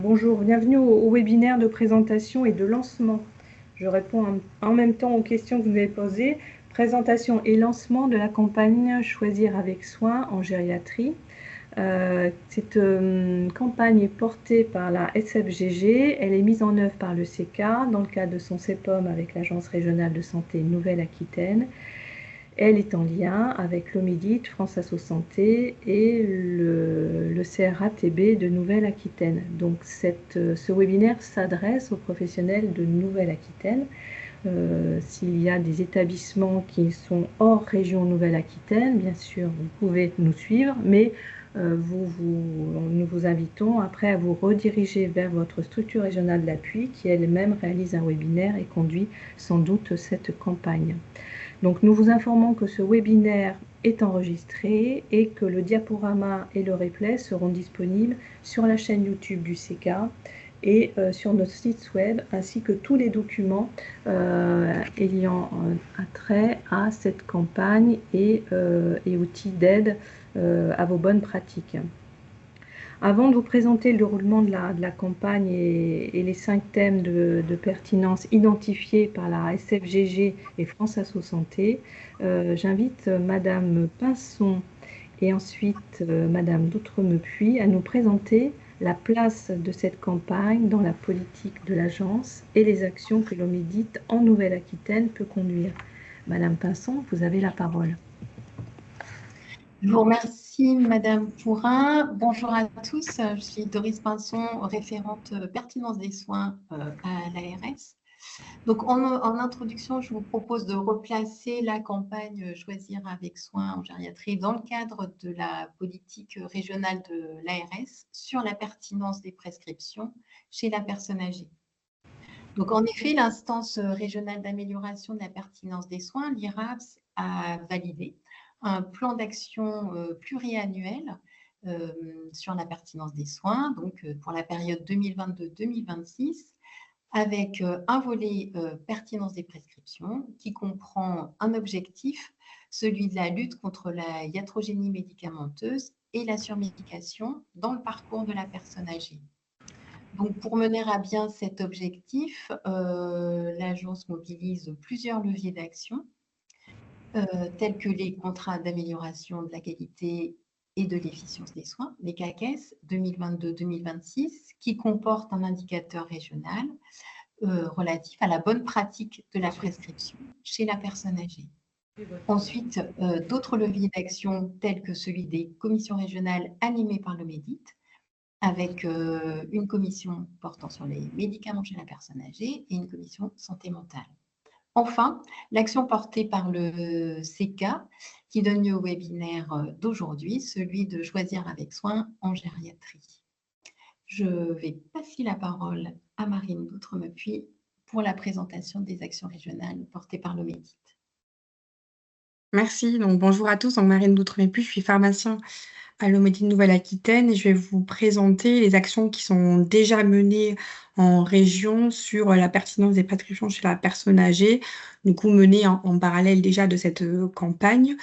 Bonjour, bienvenue au webinaire de présentation et de lancement. Je réponds en même temps aux questions que vous avez posées. Présentation et lancement de la campagne Choisir avec soin en gériatrie. Cette campagne est portée par la SFGG. Elle est mise en œuvre par le CECA dans le cadre de son CEPOM avec l'Agence régionale de santé Nouvelle-Aquitaine. Elle est en lien avec l'OMIDIT, France Asso Santé et le CRATB de Nouvelle-Aquitaine. Donc ce webinaire s'adresse aux professionnels de Nouvelle-Aquitaine. S'il y a des établissements qui sont hors région Nouvelle-Aquitaine, bien sûr, vous pouvez nous suivre, mais nous vous invitons après à vous rediriger vers votre structure régionale d'appui qui elle-même réalise un webinaire et conduit sans doute cette campagne. Donc nous vous informons que ce webinaire est enregistré et que le diaporama et le replay seront disponibles sur la chaîne YouTube du CECA et sur notre site web, ainsi que tous les documents ayant attrait à cette campagne et outils d'aide à vos bonnes pratiques. Avant de vous présenter le déroulement de la campagne et les 5 thèmes de pertinence identifiés par la SFGG et France Asso Santé, j'invite Madame Pinson et ensuite Madame Doutremepuis à nous présenter la place de cette campagne dans la politique de l'agence et les actions que l'OMIDIT en Nouvelle-Aquitaine peut conduire. Madame Pinson, vous avez la parole. Je vous remercie, Madame Pourrin. Bonjour à tous. Je suis Doris Pinson, référente pertinence des soins à l'ARS. Donc, en introduction, je vous propose de replacer la campagne Choisir avec soin en gériatrie dans le cadre de la politique régionale de l'ARS sur la pertinence des prescriptions chez la personne âgée. Donc, en effet, l'instance régionale d'amélioration de la pertinence des soins, l'IRAPS, a validé un plan d'action pluriannuel sur la pertinence des soins, donc pour la période 2022-2026, avec un volet pertinence des prescriptions qui comprend un objectif, celui de la lutte contre la iatrogénie médicamenteuse et la surmédication dans le parcours de la personne âgée. Donc, pour mener à bien cet objectif, l'agence mobilise plusieurs leviers d'action, tels que les contrats d'amélioration de la qualité et de l'efficience des soins, les CAQES 2022-2026, qui comportent un indicateur régional relatif à la bonne pratique de la prescription chez la personne âgée. Ensuite, d'autres leviers d'action tels que celui des commissions régionales animées par le MEDIT, avec une commission portant sur les médicaments chez la personne âgée et une commission santé mentale. Enfin, l'action portée par le CECA qui donne lieu au webinaire d'aujourd'hui, celui de Choisir avec soin en gériatrie. Je vais passer la parole à Marine Doutremepuis pour la présentation des actions régionales portées par le MEDIT. Merci. Donc, bonjour à tous. Donc, Marine Doutremepuis, je suis pharmacien à l'OMIDIT Nouvelle-Aquitaine et je vais vous présenter les actions qui sont déjà menées en région sur la pertinence des prescriptions chez la personne âgée, du coup menées en parallèle déjà de cette campagne.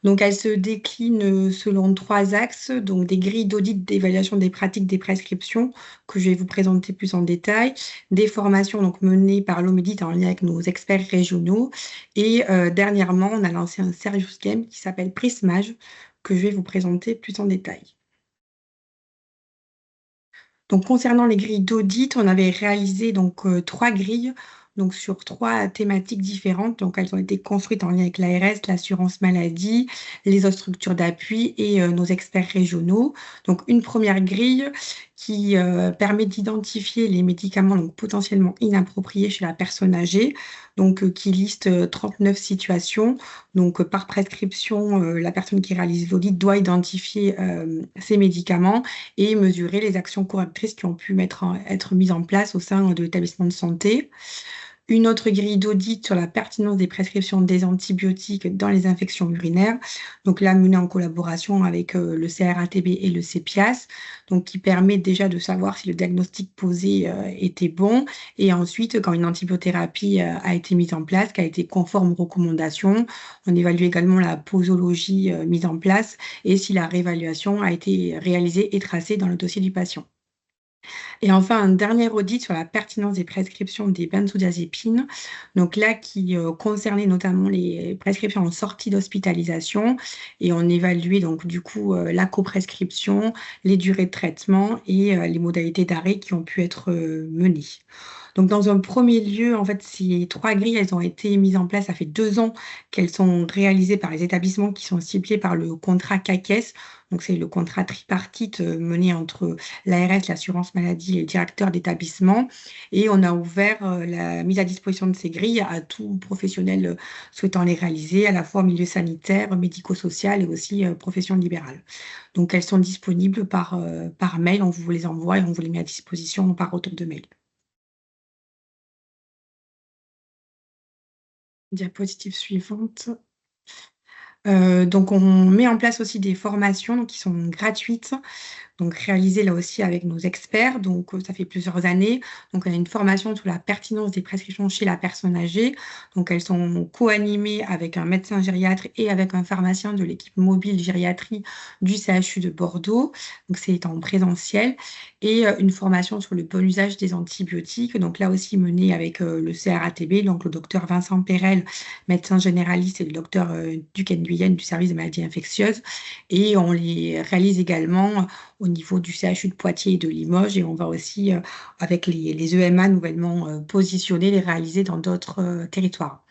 Donc, elle se décline selon 3 axes, donc des grilles d'audit d'évaluation des pratiques des prescriptions que je vais vous présenter plus en détail, des formations donc menées par l'OMIDIT en lien avec nos experts régionaux et dernièrement, on a lancé un serious game qui s'appelle Prismage, que je vais vous présenter plus en détail. Donc, concernant les grilles d'audit, on avait réalisé donc 3 grilles donc sur 3 thématiques différentes. Donc, elles ont été construites en lien avec l'ARS, l'assurance maladie, les autres structures d'appui et nos experts régionaux. Donc, une première grille qui permet d'identifier les médicaments donc, potentiellement inappropriés chez la personne âgée, donc qui liste 39 situations. Donc, par prescription, la personne qui réalise l'audit doit identifier ces médicaments et mesurer les actions correctrices qui ont pu être mises en place au sein de l'établissement de santé. Une autre grille d'audit sur la pertinence des prescriptions des antibiotiques dans les infections urinaires, donc là menée en collaboration avec le CRATB et le CEPIAS, donc qui permet déjà de savoir si le diagnostic posé était bon et ensuite quand une antibiothérapie a été mise en place, qu'elle a été conforme aux recommandations. On évalue également la posologie mise en place et si la réévaluation a été réalisée et tracée dans le dossier du patient. Et enfin, un dernier audit sur la pertinence des prescriptions des benzodiazépines. Donc là, qui concernait notamment les prescriptions en sortie d'hospitalisation. Et on évaluait donc du coup la coprescription, les durées de traitement et les modalités d'arrêt qui ont pu être menées. Donc, dans un premier lieu, en fait, ces 3 grilles, elles ont été mises en place, ça fait 2 ans qu'elles sont réalisées par les établissements qui sont ciblés par le contrat CAQES. Donc, c'est le contrat tripartite mené entre l'ARS, l'assurance maladie et le directeur d'établissement. Et on a ouvert la mise à disposition de ces grilles à tout professionnel souhaitant les réaliser, à la fois au milieu sanitaire, médico-social et aussi profession libérale. Donc, elles sont disponibles par mail, on vous les envoie et on vous les met à disposition par retour de mail. Diapositive suivante. Donc on met en place aussi des formations qui sont gratuites, donc réalisées là aussi avec nos experts. Donc ça fait plusieurs années. Donc on a une formation sur la pertinence des prescriptions chez la personne âgée. Donc elles sont co-animées avec un médecin gériatre et avec un pharmacien de l'équipe mobile gériatrie du CHU de Bordeaux. Donc c'est en présentiel. Et une formation sur le bon usage des antibiotiques. Donc là aussi menée avec le CRATB, donc le docteur Vincent Perel, médecin généraliste, et le docteur Duc Nguyen du service des maladies infectieuses. Et on les réalise également au niveau du CHU de Poitiers et de Limoges. Et on va aussi, avec les EMA nouvellement positionnés, les réaliser dans d'autres territoires.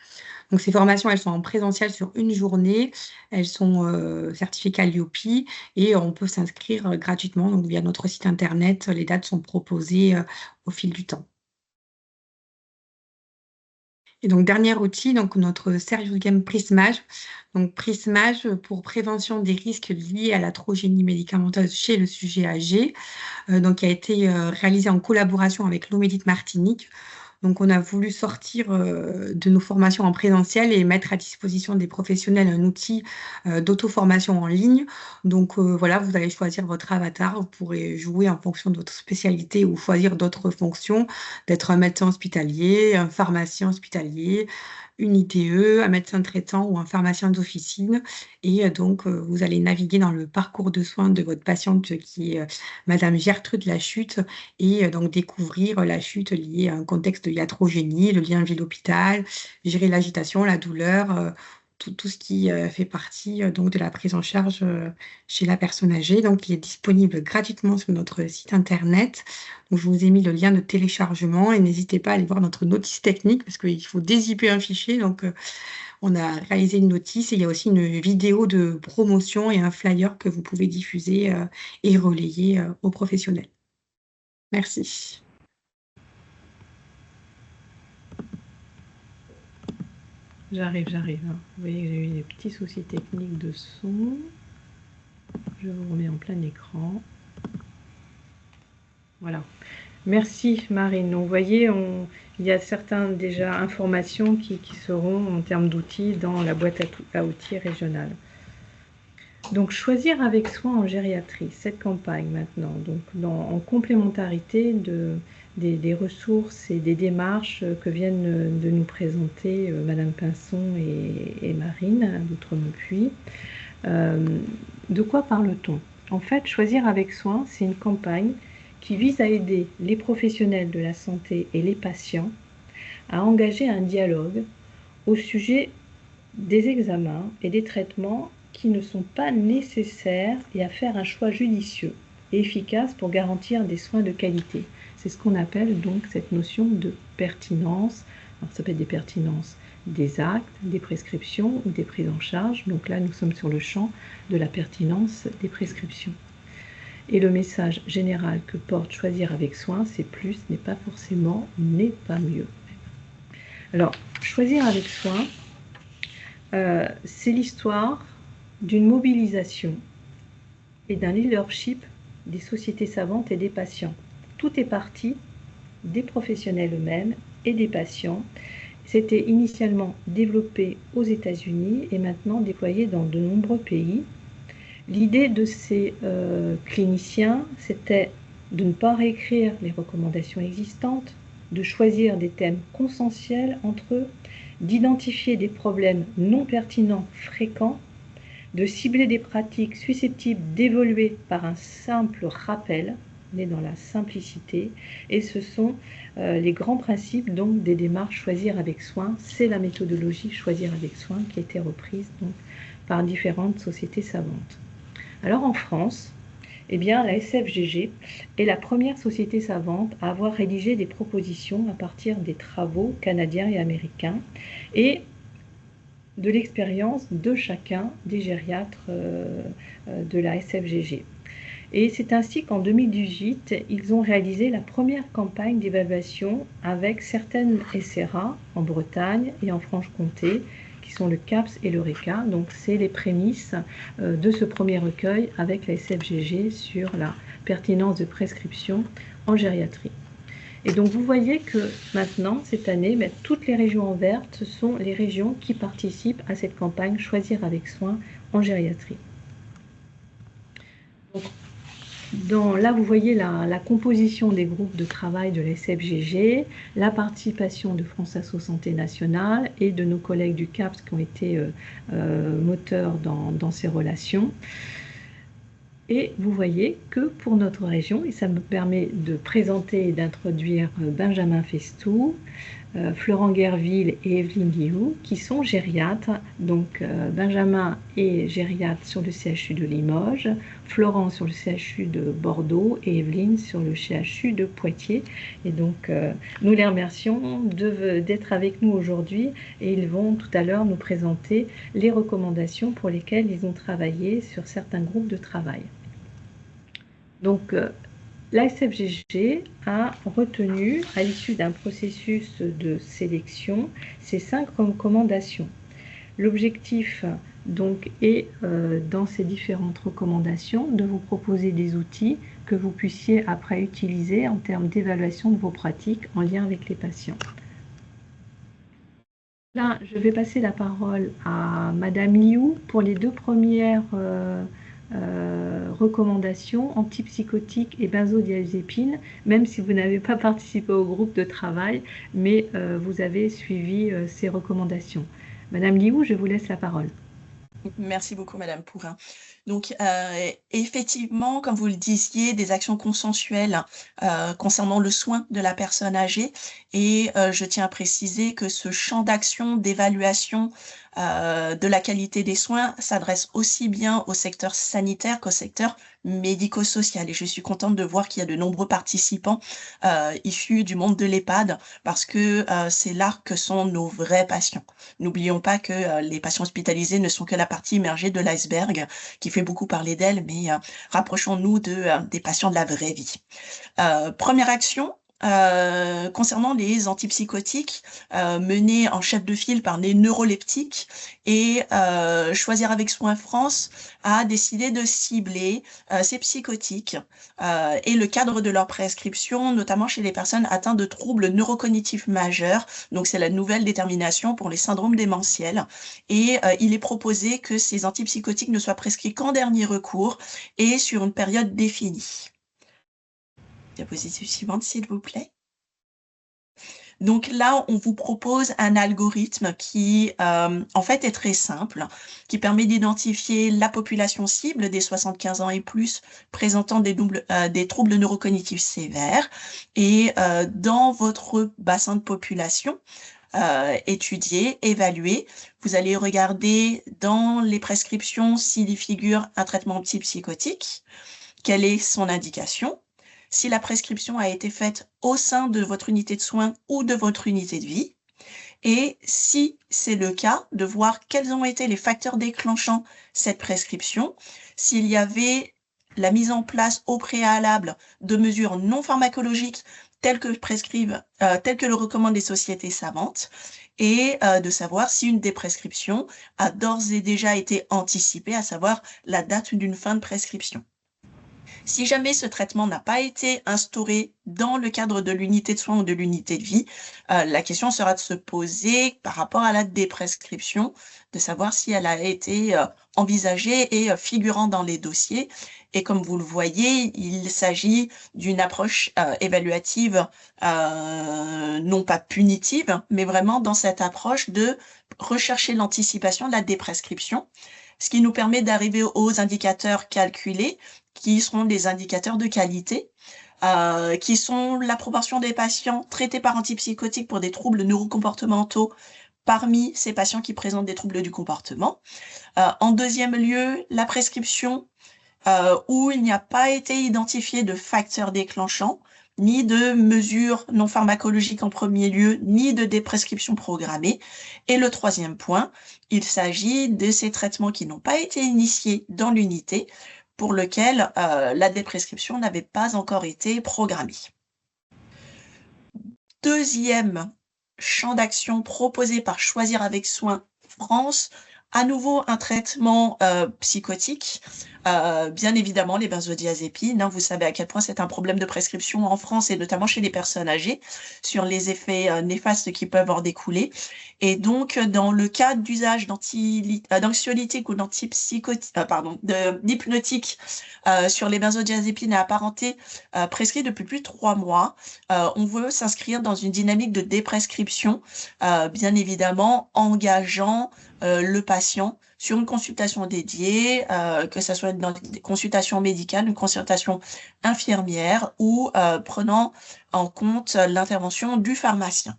Donc ces formations, elles sont en présentiel sur une journée. Elles sont certifiées Qualiopi et on peut s'inscrire gratuitement donc via notre site internet. Les dates sont proposées au fil du temps. Et donc, dernier outil, donc notre Serious Game Prismage. Donc, Prismage pour prévention des risques liés à la trogénie médicamenteuse chez le sujet âgé, donc qui a été réalisé en collaboration avec l'Omédite Martinique. Donc, on a voulu sortir de nos formations en présentiel et mettre à disposition des professionnels un outil d'auto-formation en ligne. Donc, voilà, vous allez choisir votre avatar. Vous pourrez jouer en fonction de votre spécialité ou choisir d'autres fonctions, d'être un médecin hospitalier, un pharmacien hospitalier, une ITE, un médecin traitant ou un pharmacien d'officine. Et donc, vous allez naviguer dans le parcours de soins de votre patiente qui est Madame Gertrude Lachute et donc découvrir la chute liée à un contexte de iatrogénie, le lien ville-hôpital, gérer l'agitation, la douleur, tout ce qui fait partie donc de la prise en charge chez la personne âgée. Donc, il est disponible gratuitement sur notre site internet. Donc, je vous ai mis le lien de téléchargement et n'hésitez pas à aller voir notre notice technique parce qu'il faut dézipper un fichier. Donc, on a réalisé une notice et il y a aussi une vidéo de promotion et un flyer que vous pouvez diffuser et relayer aux professionnels. Merci. J'arrive. Vous voyez que j'ai eu des petits soucis techniques de son. Je vous remets en plein écran. Voilà. Merci Marine. Donc, vous voyez, il y a certaines déjà informations qui seront en termes d'outils dans la boîte à outils régionale. Donc, choisir avec soin en gériatrie, cette campagne maintenant, donc en complémentarité des ressources et des démarches que viennent de nous présenter Madame Pinson et Marine d'Outremont-Puy. De quoi parle-t-on? En fait, choisir avec soin, c'est une campagne qui vise à aider les professionnels de la santé et les patients à engager un dialogue au sujet des examens et des traitements qui ne sont pas nécessaires et à faire un choix judicieux et efficace pour garantir des soins de qualité. C'est ce qu'on appelle donc cette notion de pertinence. Alors, ça peut être des pertinences des actes, des prescriptions ou des prises en charge. Donc là, nous sommes sur le champ de la pertinence des prescriptions. Et le message général que porte choisir avec soin, c'est plus n'est pas forcément n'est pas mieux. Alors, choisir avec soin, c'est l'histoire d'une mobilisation et d'un leadership des sociétés savantes et des patients. Tout est parti des professionnels eux-mêmes et des patients. C'était initialement développé aux États-Unis et maintenant déployé dans de nombreux pays. L'idée de ces cliniciens, c'était de ne pas réécrire les recommandations existantes, de choisir des thèmes consensuels entre eux, d'identifier des problèmes non pertinents fréquents, de cibler des pratiques susceptibles d'évoluer par un simple rappel, on est dans la simplicité et ce sont les grands principes donc des démarches Choisir avec soin. C'est la méthodologie Choisir avec soin qui a été reprise donc par différentes sociétés savantes. Alors en France, eh bien, la SFGG est la première société savante à avoir rédigé des propositions à partir des travaux canadiens et américains et de l'expérience de chacun des gériatres de la SFGG. Et c'est ainsi qu'en 2018, ils ont réalisé la première campagne d'évaluation avec certaines SRA en Bretagne et en Franche-Comté, qui sont le CAPS et l'Eureka. Donc c'est les prémices de ce premier recueil avec la SFGG sur la pertinence de prescription en gériatrie. Et donc vous voyez que maintenant, cette année, toutes les régions en verte sont les régions qui participent à cette campagne Choisir avec soin en gériatrie. Donc, là, vous voyez la composition des groupes de travail de la SFGG, la participation de France Asso Santé Nationale et de nos collègues du CAPS qui ont été moteurs dans ces relations. Et vous voyez que pour notre région, et ça me permet de présenter et d'introduire Benjamin Festou, Florent Guerville et Evelyne Guillou, qui sont gériatres. Donc Benjamin est gériatre sur le CHU de Limoges, Florent sur le CHU de Bordeaux et Evelyne sur le CHU de Poitiers. Et donc nous les remercions d'être avec nous aujourd'hui et ils vont tout à l'heure nous présenter les recommandations pour lesquelles ils ont travaillé sur certains groupes de travail. Donc la SFGG a retenu, à l'issue d'un processus de sélection, ces 5 recommandations. L'objectif donc est, dans ces différentes recommandations, de vous proposer des outils que vous puissiez après utiliser en termes d'évaluation de vos pratiques en lien avec les patients. Là, je vais passer la parole à Madame Liu pour les 2 premières recommandations antipsychotiques et benzodiazépines, même si vous n'avez pas participé au groupe de travail, mais vous avez suivi ces recommandations. Madame Liu, je vous laisse la parole. Merci beaucoup, Madame Pourrin. Donc, effectivement, comme vous le disiez, des actions consensuelles concernant le soin de la personne âgée. Et je tiens à préciser que ce champ d'action d'évaluation de la qualité des soins s'adresse aussi bien au secteur sanitaire qu'au secteur médico-social. Et je suis contente de voir qu'il y a de nombreux participants issus du monde de l'EHPAD parce que c'est là que sont nos vrais patients. N'oublions pas que les patients hospitalisés ne sont que la partie immergée de l'iceberg qui fait beaucoup parler d'elle, mais rapprochons-nous des patients de la vraie vie. Première action, concernant les antipsychotiques menés en chef de file par les neuroleptiques et Choisir avec soin France a décidé de cibler ces psychotiques et le cadre de leur prescription, notamment chez les personnes atteintes de troubles neurocognitifs majeurs. Donc c'est la nouvelle détermination pour les syndromes démentiels et il est proposé que ces antipsychotiques ne soient prescrits qu'en dernier recours et sur une période définie. Diapositive suivante, s'il vous plaît. Donc là, on vous propose un algorithme qui, en fait, est très simple, qui permet d'identifier la population cible des 75 ans et plus présentant des troubles neurocognitifs sévères. Et dans votre bassin de population, étudier, évaluer, vous allez regarder dans les prescriptions s'il y figure un traitement antipsychotique, quelle est son indication, si la prescription a été faite au sein de votre unité de soins ou de votre unité de vie, et si c'est le cas, de voir quels ont été les facteurs déclenchant cette prescription, s'il y avait la mise en place au préalable de mesures non pharmacologiques telles que le recommandent les sociétés savantes, et de savoir si une des prescriptions a d'ores et déjà été anticipée, à savoir la date d'une fin de prescription. Si jamais ce traitement n'a pas été instauré dans le cadre de l'unité de soins ou de l'unité de vie, la question sera de se poser par rapport à la déprescription, de savoir si elle a été envisagée et figurant dans les dossiers. Et comme vous le voyez, il s'agit d'une approche évaluative, non pas punitive, mais vraiment dans cette approche de rechercher l'anticipation de la déprescription, ce qui nous permet d'arriver aux indicateurs calculés, qui seront des indicateurs de qualité. qui sont la proportion des patients traités par antipsychotiques pour des troubles neurocomportementaux parmi ces patients qui présentent des troubles du comportement. En deuxième lieu, la prescription où il n'y a pas été identifié de facteurs déclenchants, ni de mesures non pharmacologiques en premier lieu, ni de déprescription programmée. Et le troisième point, il s'agit de ces traitements qui n'ont pas été initiés dans l'unité, pour lequel la déprescription n'avait pas encore été programmée. Deuxième champ d'action proposé par Choisir avec soin France, à nouveau un traitement psychotique, bien évidemment les benzodiazépines, vous savez à quel point c'est un problème de prescription en France et notamment chez les personnes âgées sur les effets néfastes qui peuvent en découler. Et donc dans le cas d'usage d'anxiolytiques ou d'hypnotiques sur les benzodiazépines à apparentés prescrits depuis plus de 3 mois, on veut s'inscrire dans une dynamique de déprescription, bien évidemment engageant le patient sur une consultation dédiée, que ce soit dans des consultations médicales, une consultation infirmière ou prenant en compte l'intervention du pharmacien.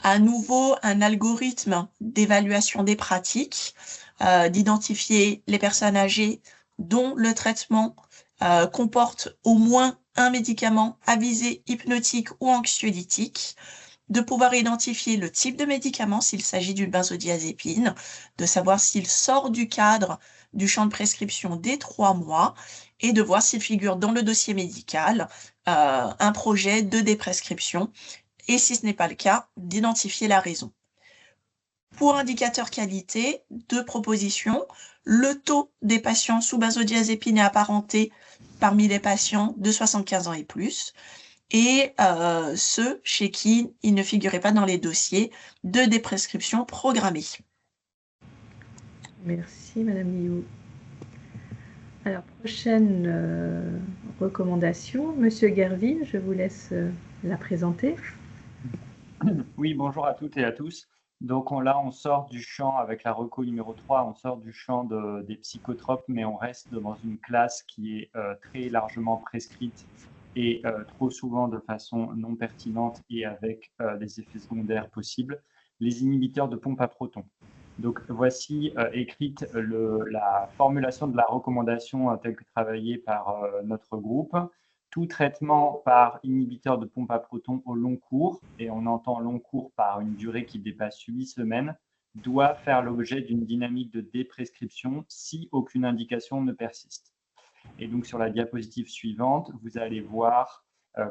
À nouveau, un algorithme d'évaluation des pratiques, d'identifier les personnes âgées dont le traitement comporte au moins un médicament à visée hypnotique ou anxiolytique, de pouvoir identifier le type de médicament s'il s'agit d'une benzodiazépine, de savoir s'il sort du cadre du champ de prescription des 3 mois et de voir s'il figure dans le dossier médical un projet de déprescription et si ce n'est pas le cas, d'identifier la raison. Pour indicateur qualité, 2 propositions, le taux des patients sous benzodiazépine et apparentés parmi les patients de 75 ans et plus, et ceux chez qui il ne figurait pas dans les dossiers de déprescription programmée. Merci Madame Guillou. Alors, prochaine recommandation, Monsieur Guerville, je vous laisse la présenter. Oui, bonjour à toutes et à tous. Donc là, on sort du champ, avec la reco numéro 3, on sort du champ des psychotropes, mais on reste dans une classe qui est très largement prescrite et trop souvent de façon non pertinente et avec des effets secondaires possibles, les inhibiteurs de pompe à protons. Donc voici écrite la formulation de la recommandation telle que travaillée par notre groupe. Tout traitement par inhibiteur de pompe à protons au long cours, et on entend long cours par une durée qui dépasse 8 semaines, doit faire l'objet d'une dynamique de déprescription si aucune indication ne persiste. Et donc sur la diapositive suivante, vous allez voir,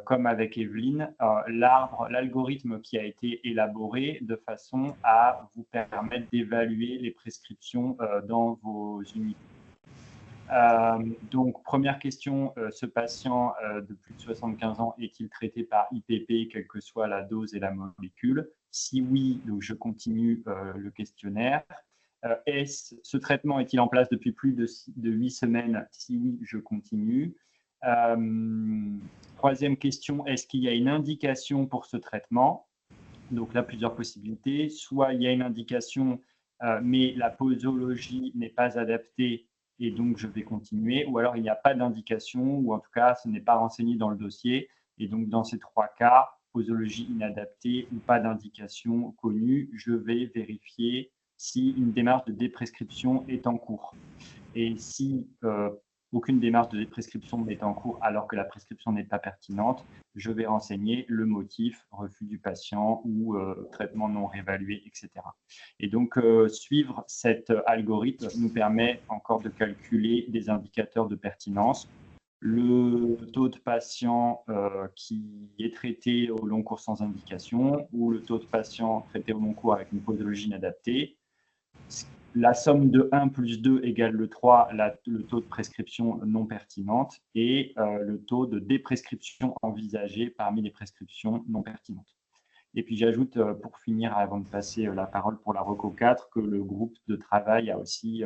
comme avec Evelyne, l'algorithme qui a été élaboré de façon à vous permettre d'évaluer les prescriptions dans vos unités. Donc, première question, ce patient de plus de 75 ans est-il traité par IPP, quelle que soit la dose et la molécule? Si oui, donc je continue le questionnaire. Ce traitement est-il en place depuis plus de 8 semaines? Si oui, je continue. Troisième question, est-ce qu'il y a une indication pour ce traitement? Donc là, plusieurs possibilités. Soit il y a une indication, mais la posologie n'est pas adaptée, et donc je vais continuer, ou alors il n'y a pas d'indication, ou en tout cas ce n'est pas renseigné dans le dossier, et donc dans ces 3 cas, posologie inadaptée ou pas d'indication connue, je vais vérifier si une démarche de déprescription est en cours. Et si aucune démarche de déprescription n'est en cours alors que la prescription n'est pas pertinente, je vais renseigner le motif, refus du patient ou traitement non réévalué, etc. Et donc, suivre cet algorithme nous permet encore de calculer des indicateurs de pertinence. Le taux de patient qui est traité au long cours sans indication ou le taux de patient traité au long cours avec une posologie inadaptée. La somme de 1 plus 2 égale le 3, le taux de prescription non pertinente et le taux de déprescription envisagé parmi les prescriptions non pertinentes. Et puis j'ajoute, pour finir, avant de passer la parole pour la reco 4, que le groupe de travail a aussi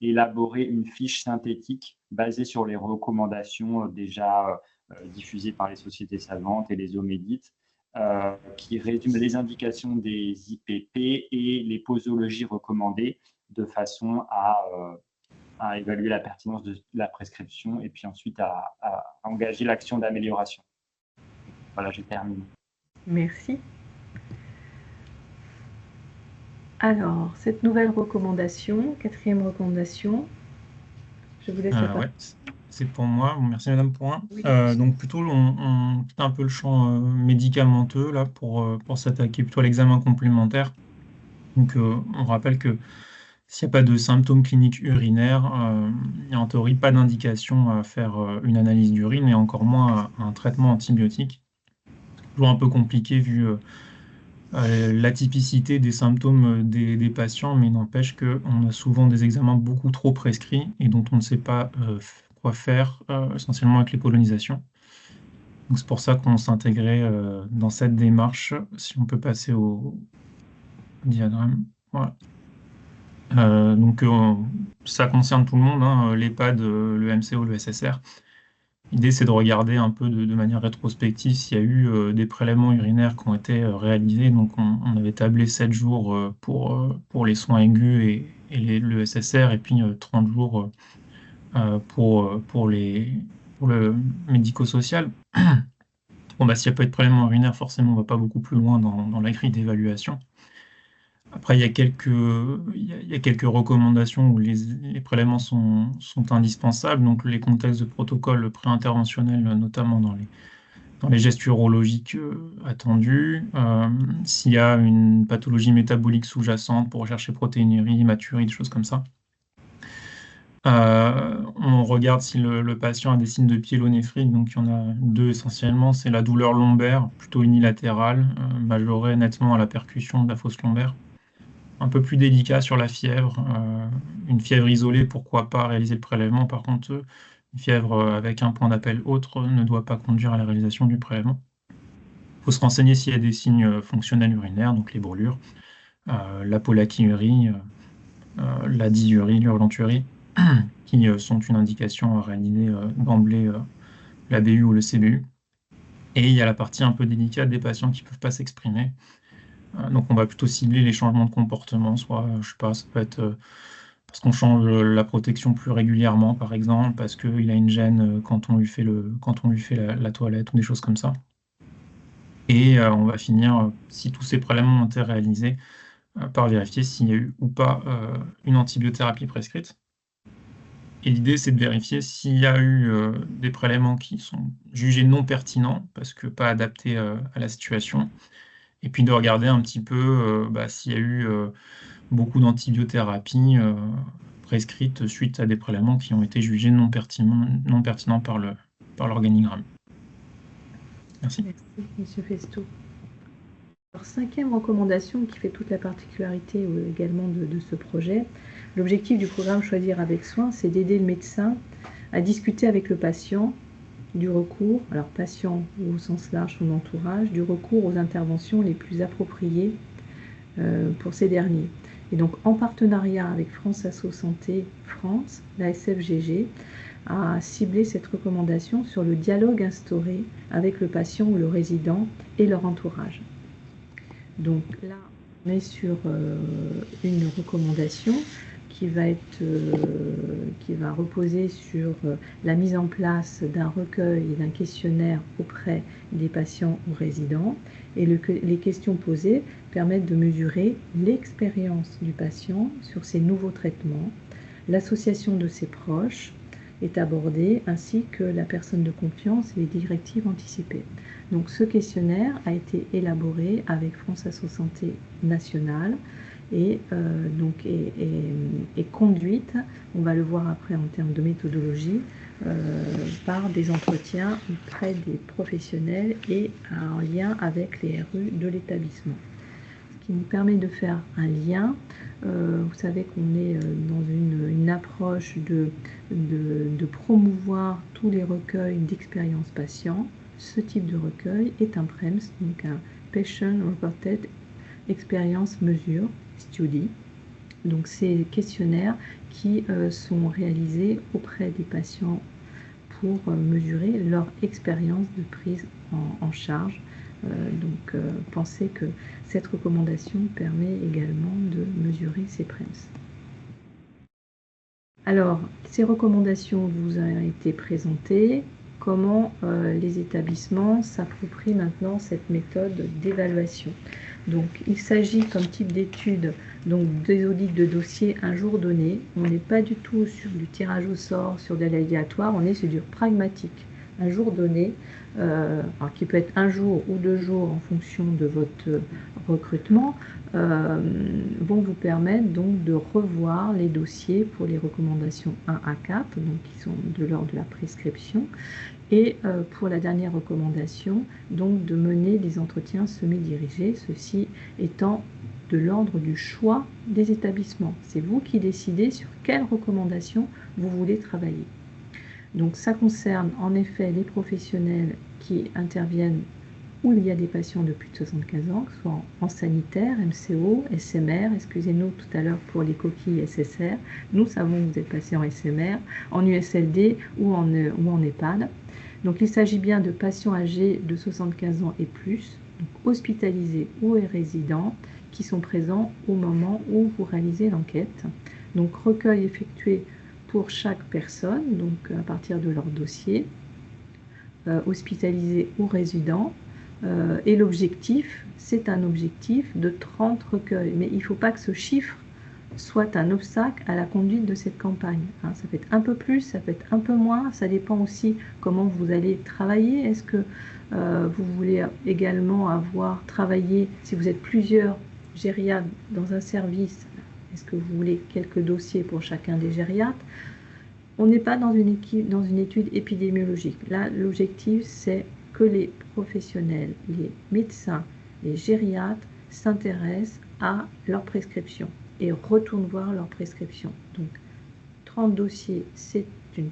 élaboré une fiche synthétique basée sur les recommandations déjà diffusées par les sociétés savantes et les OMEDIT, qui résume les indications des IPP et les posologies recommandées de façon à à évaluer la pertinence de la prescription et puis ensuite à engager l'action d'amélioration. Voilà, j'ai terminé. Merci. Alors, cette nouvelle recommandation, 4e recommandation, je vous laisse la parole. Ouais, c'est pour moi. Merci Madame Pourrin. Oui. Donc plutôt, on quitte un peu le champ médicamenteux là pour s'attaquer plutôt à l'examen complémentaire. Donc on rappelle que s'il n'y a pas de symptômes cliniques urinaires, il n'y a en théorie pas d'indication à faire une analyse d'urine et encore moins un traitement antibiotique. Toujours un peu compliqué vu l'atypicité des symptômes des patients, mais il n'empêche qu'on a souvent des examens beaucoup trop prescrits et dont on ne sait pas quoi faire, essentiellement avec les polonisations. Donc c'est pour ça qu'on s'intégrait dans cette démarche. Si on peut passer au diagramme. Voilà. Donc ça concerne tout le monde, hein, l'EHPAD, le MCO, le SSR. L'idée, c'est de regarder un peu de manière rétrospective s'il y a eu des prélèvements urinaires qui ont été réalisés. Donc, on avait tablé 7 jours pour les soins aigus et le SSR, et puis 30 jours pour le médico-social. Bon, s'il n'y a pas eu de prélèvement urinaire, forcément, on ne va pas beaucoup plus loin dans la grille d'évaluation. Après, il y a quelques recommandations où les prélèvements sont indispensables. Donc, les contextes de protocole préinterventionnel, notamment dans les gestes urologiques attendus. S'il y a une pathologie métabolique sous-jacente pour rechercher protéinurie, hématurie, des choses comme ça. On regarde si le patient a des signes de pyélonéphrite. Donc, il y en a 2 essentiellement. C'est la douleur lombaire, plutôt unilatérale, majorée nettement à la percussion de la fosse lombaire. Un peu plus délicat sur la fièvre. Une fièvre isolée, pourquoi pas réaliser le prélèvement. Par contre, une fièvre avec un point d'appel autre ne doit pas conduire à la réalisation du prélèvement. Il faut se renseigner s'il y a des signes fonctionnels urinaires, donc les brûlures, la polakiurie, la dysurie, l'urgenturie, qui sont une indication à réaliser d'emblée l'ABU ou le CBU. Et il y a la partie un peu délicate des patients qui ne peuvent pas s'exprimer. Donc on va plutôt cibler les changements de comportement, soit, je sais pas, ça peut être parce qu'on change la protection plus régulièrement, par exemple, parce qu'il a une gêne quand on lui fait la toilette ou des choses comme ça. Et on va finir, si tous ces prélèvements ont été réalisés, par vérifier s'il y a eu ou pas une antibiothérapie prescrite. Et l'idée, c'est de vérifier s'il y a eu des prélèvements qui sont jugés non pertinents, parce que pas adaptés à la situation. Et puis de regarder un petit peu s'il y a eu beaucoup d'antibiothérapie prescrites suite à des prélèvements qui ont été jugés non pertinents par l'organigramme. Merci. Merci, M. Festo. Alors, 5e recommandation qui fait toute la particularité également de ce projet. L'objectif du programme Choisir avec soin, c'est d'aider le médecin à discuter avec le patient du recours, alors patient ou au sens large son entourage, du recours aux interventions les plus appropriées pour ces derniers. Et donc en partenariat avec France Asso Santé France, la SFGG a ciblé cette recommandation sur le dialogue instauré avec le patient ou le résident et leur entourage. Donc là, on est sur une recommandation qui va reposer sur la mise en place d'un recueil et d'un questionnaire auprès des patients ou résidents. Et les questions posées permettent de mesurer l'expérience du patient sur ces nouveaux traitements. L'association de ses proches est abordée, ainsi que la personne de confiance et les directives anticipées. Donc ce questionnaire a été élaboré avec France Asso Santé Nationale, et est conduite, on va le voir après en termes de méthodologie, par des entretiens auprès des professionnels et en lien avec les RU de l'établissement. Ce qui nous permet de faire un lien. Vous savez qu'on est dans une approche de promouvoir tous les recueils d'expériences patients. Ce type de recueil est un PREMS, donc un Patient Reported Experience Measure Study. Donc ces questionnaires qui sont réalisés auprès des patients pour mesurer leur expérience de prise en charge. Pensez que cette recommandation permet également de mesurer ces PREMS. Alors, ces recommandations vous ont été présentées. Comment les établissements s'approprient maintenant cette méthode d'évaluation? Donc, il s'agit comme type d'étude des audits de dossier un jour donné. On n'est pas du tout sur du tirage au sort, sur de l'aléatoire, on est sur du pragmatique. Un jour donné, alors qui peut être un jour ou 2 jours en fonction de votre recrutement, vont vous permettre donc de revoir les dossiers pour les recommandations 1 à 4, donc qui sont de l'ordre de la prescription, et pour la dernière recommandation, donc de mener des entretiens semi-dirigés, ceci étant de l'ordre du choix des établissements. C'est vous qui décidez sur quelles recommandations vous voulez travailler. Donc ça concerne en effet les professionnels qui interviennent où il y a des patients de plus de 75 ans, que ce soit en sanitaire, MCO, SMR, excusez-nous tout à l'heure pour les coquilles SSR, nous savons que vous êtes passé en SMR, en USLD ou en EHPAD. Donc il s'agit bien de patients âgés de 75 ans et plus, donc hospitalisés ou résidents, qui sont présents au moment où vous réalisez l'enquête. Donc recueil effectué pour chaque personne, donc à partir de leur dossier, hospitalisé ou résident. Et l'objectif, c'est un objectif de 30 recueils. Mais il ne faut pas que ce chiffre soit un obstacle à la conduite de cette campagne. Hein, ça peut être un peu plus, ça peut être un peu moins, ça dépend aussi comment vous allez travailler. Est-ce que vous voulez également avoir travaillé, si vous êtes plusieurs gériatres dans un service, est-ce que vous voulez quelques dossiers pour chacun des gériatres? On n'est pas dans une étude épidémiologique. Là, l'objectif, c'est que les professionnels, les médecins, les gériatres s'intéressent à leur prescription et retournent voir leur prescription. Donc, 30 dossiers, c'est une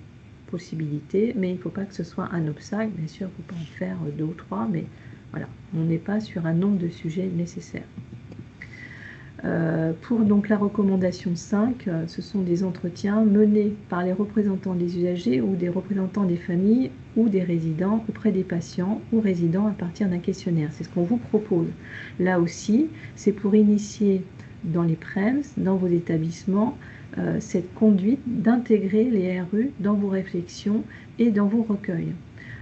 possibilité, mais il ne faut pas que ce soit un obstacle. Bien sûr, il ne faut pas en faire 2 ou 3, mais voilà, on n'est pas sur un nombre de sujets nécessaires. Pour donc la recommandation 5, ce sont des entretiens menés par les représentants des usagers ou des représentants des familles ou des résidents auprès des patients ou résidents à partir d'un questionnaire. C'est ce qu'on vous propose. Là aussi, c'est pour initier dans les PREMS, dans vos établissements, cette conduite d'intégrer les RU dans vos réflexions et dans vos recueils.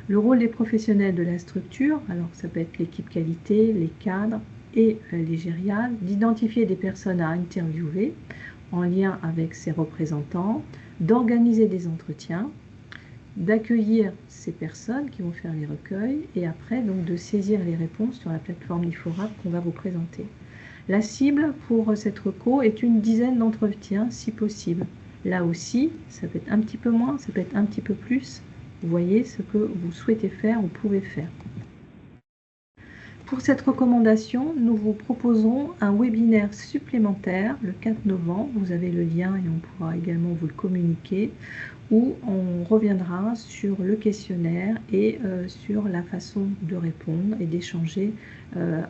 Le rôle des professionnels de la structure, alors ça peut être l'équipe qualité, les cadres, et les gériatres, d'identifier des personnes à interviewer en lien avec ses représentants, d'organiser des entretiens, d'accueillir ces personnes qui vont faire les recueils et après donc de saisir les réponses sur la plateforme IFORAP qu'on va vous présenter. La cible pour cette reco est une dizaine d'entretiens si possible. Là aussi, ça peut être un petit peu moins, ça peut être un petit peu plus. Vous voyez ce que vous souhaitez faire ou pouvez faire. Pour cette recommandation, nous vous proposerons un webinaire supplémentaire le 4 novembre. Vous avez le lien et on pourra également vous le communiquer, où on reviendra sur le questionnaire et sur la façon de répondre et d'échanger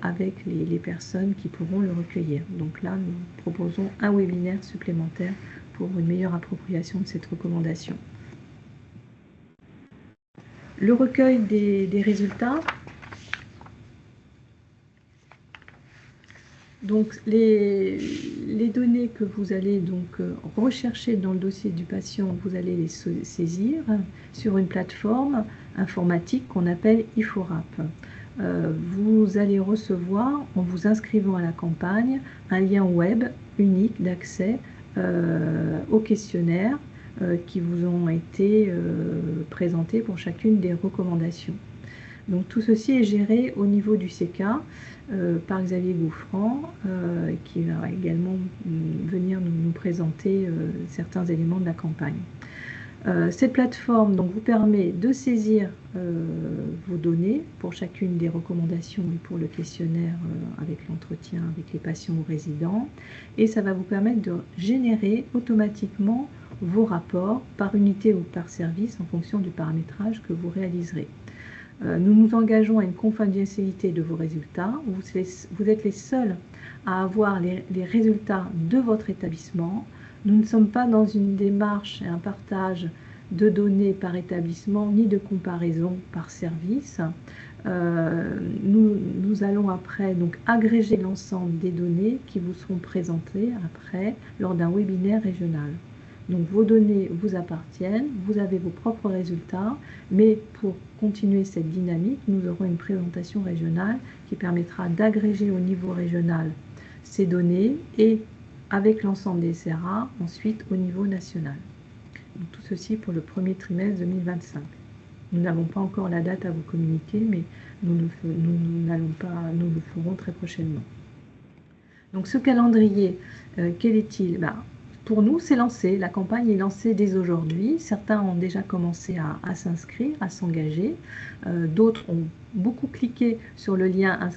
avec les personnes qui pourront le recueillir. Donc là, nous proposons un webinaire supplémentaire pour une meilleure appropriation de cette recommandation. Le recueil des résultats. Donc, les données que vous allez donc rechercher dans le dossier du patient, vous allez les saisir sur une plateforme informatique qu'on appelle IFORAP. Vous allez recevoir, en vous inscrivant à la campagne, un lien web unique d'accès aux questionnaires qui vous ont été présentés pour chacune des recommandations. Donc tout ceci est géré au niveau du CK par Xavier Gouffran, qui va également venir nous présenter certains éléments de la campagne. Cette plateforme donc, vous permet de saisir vos données pour chacune des recommandations et pour le questionnaire avec l'entretien avec les patients ou résidents, et ça va vous permettre de générer automatiquement vos rapports par unité ou par service en fonction du paramétrage que vous réaliserez. Nous nous engageons à une confidentialité de vos résultats. Vous êtes les seuls à avoir les résultats de votre établissement. Nous ne sommes pas dans une démarche et un partage de données par établissement, ni de comparaison par service. Nous allons après donc agréger l'ensemble des données qui vous seront présentées après lors d'un webinaire régional. Donc vos données vous appartiennent, vous avez vos propres résultats, mais pour continuer cette dynamique, nous aurons une présentation régionale qui permettra d'agréger au niveau régional ces données et avec l'ensemble des SRA, ensuite au niveau national. Donc, tout ceci pour le premier trimestre 2025. Nous n'avons pas encore la date à vous communiquer, mais nous le ferons très prochainement. Donc ce calendrier, quel est-il? Pour nous, c'est lancé. La campagne est lancée dès aujourd'hui. Certains ont déjà commencé à s'inscrire, à s'engager. D'autres ont beaucoup cliqué sur le lien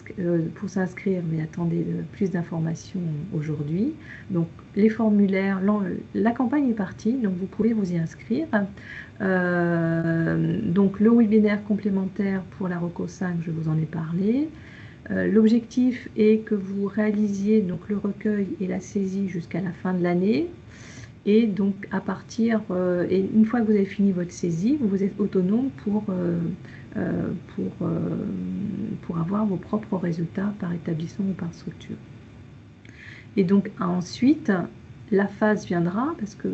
pour s'inscrire, mais attendez plus d'informations aujourd'hui. Donc les formulaires, la campagne est partie, donc vous pouvez vous y inscrire. Donc le webinaire complémentaire pour la ROCO 5, je vous en ai parlé. L'objectif est que vous réalisiez donc le recueil et la saisie jusqu'à la fin de l'année. Et donc, à partir, et une fois que vous avez fini votre saisie, vous êtes autonome pour avoir vos propres résultats par établissement ou par structure. Et donc, ensuite, la phase viendra, parce que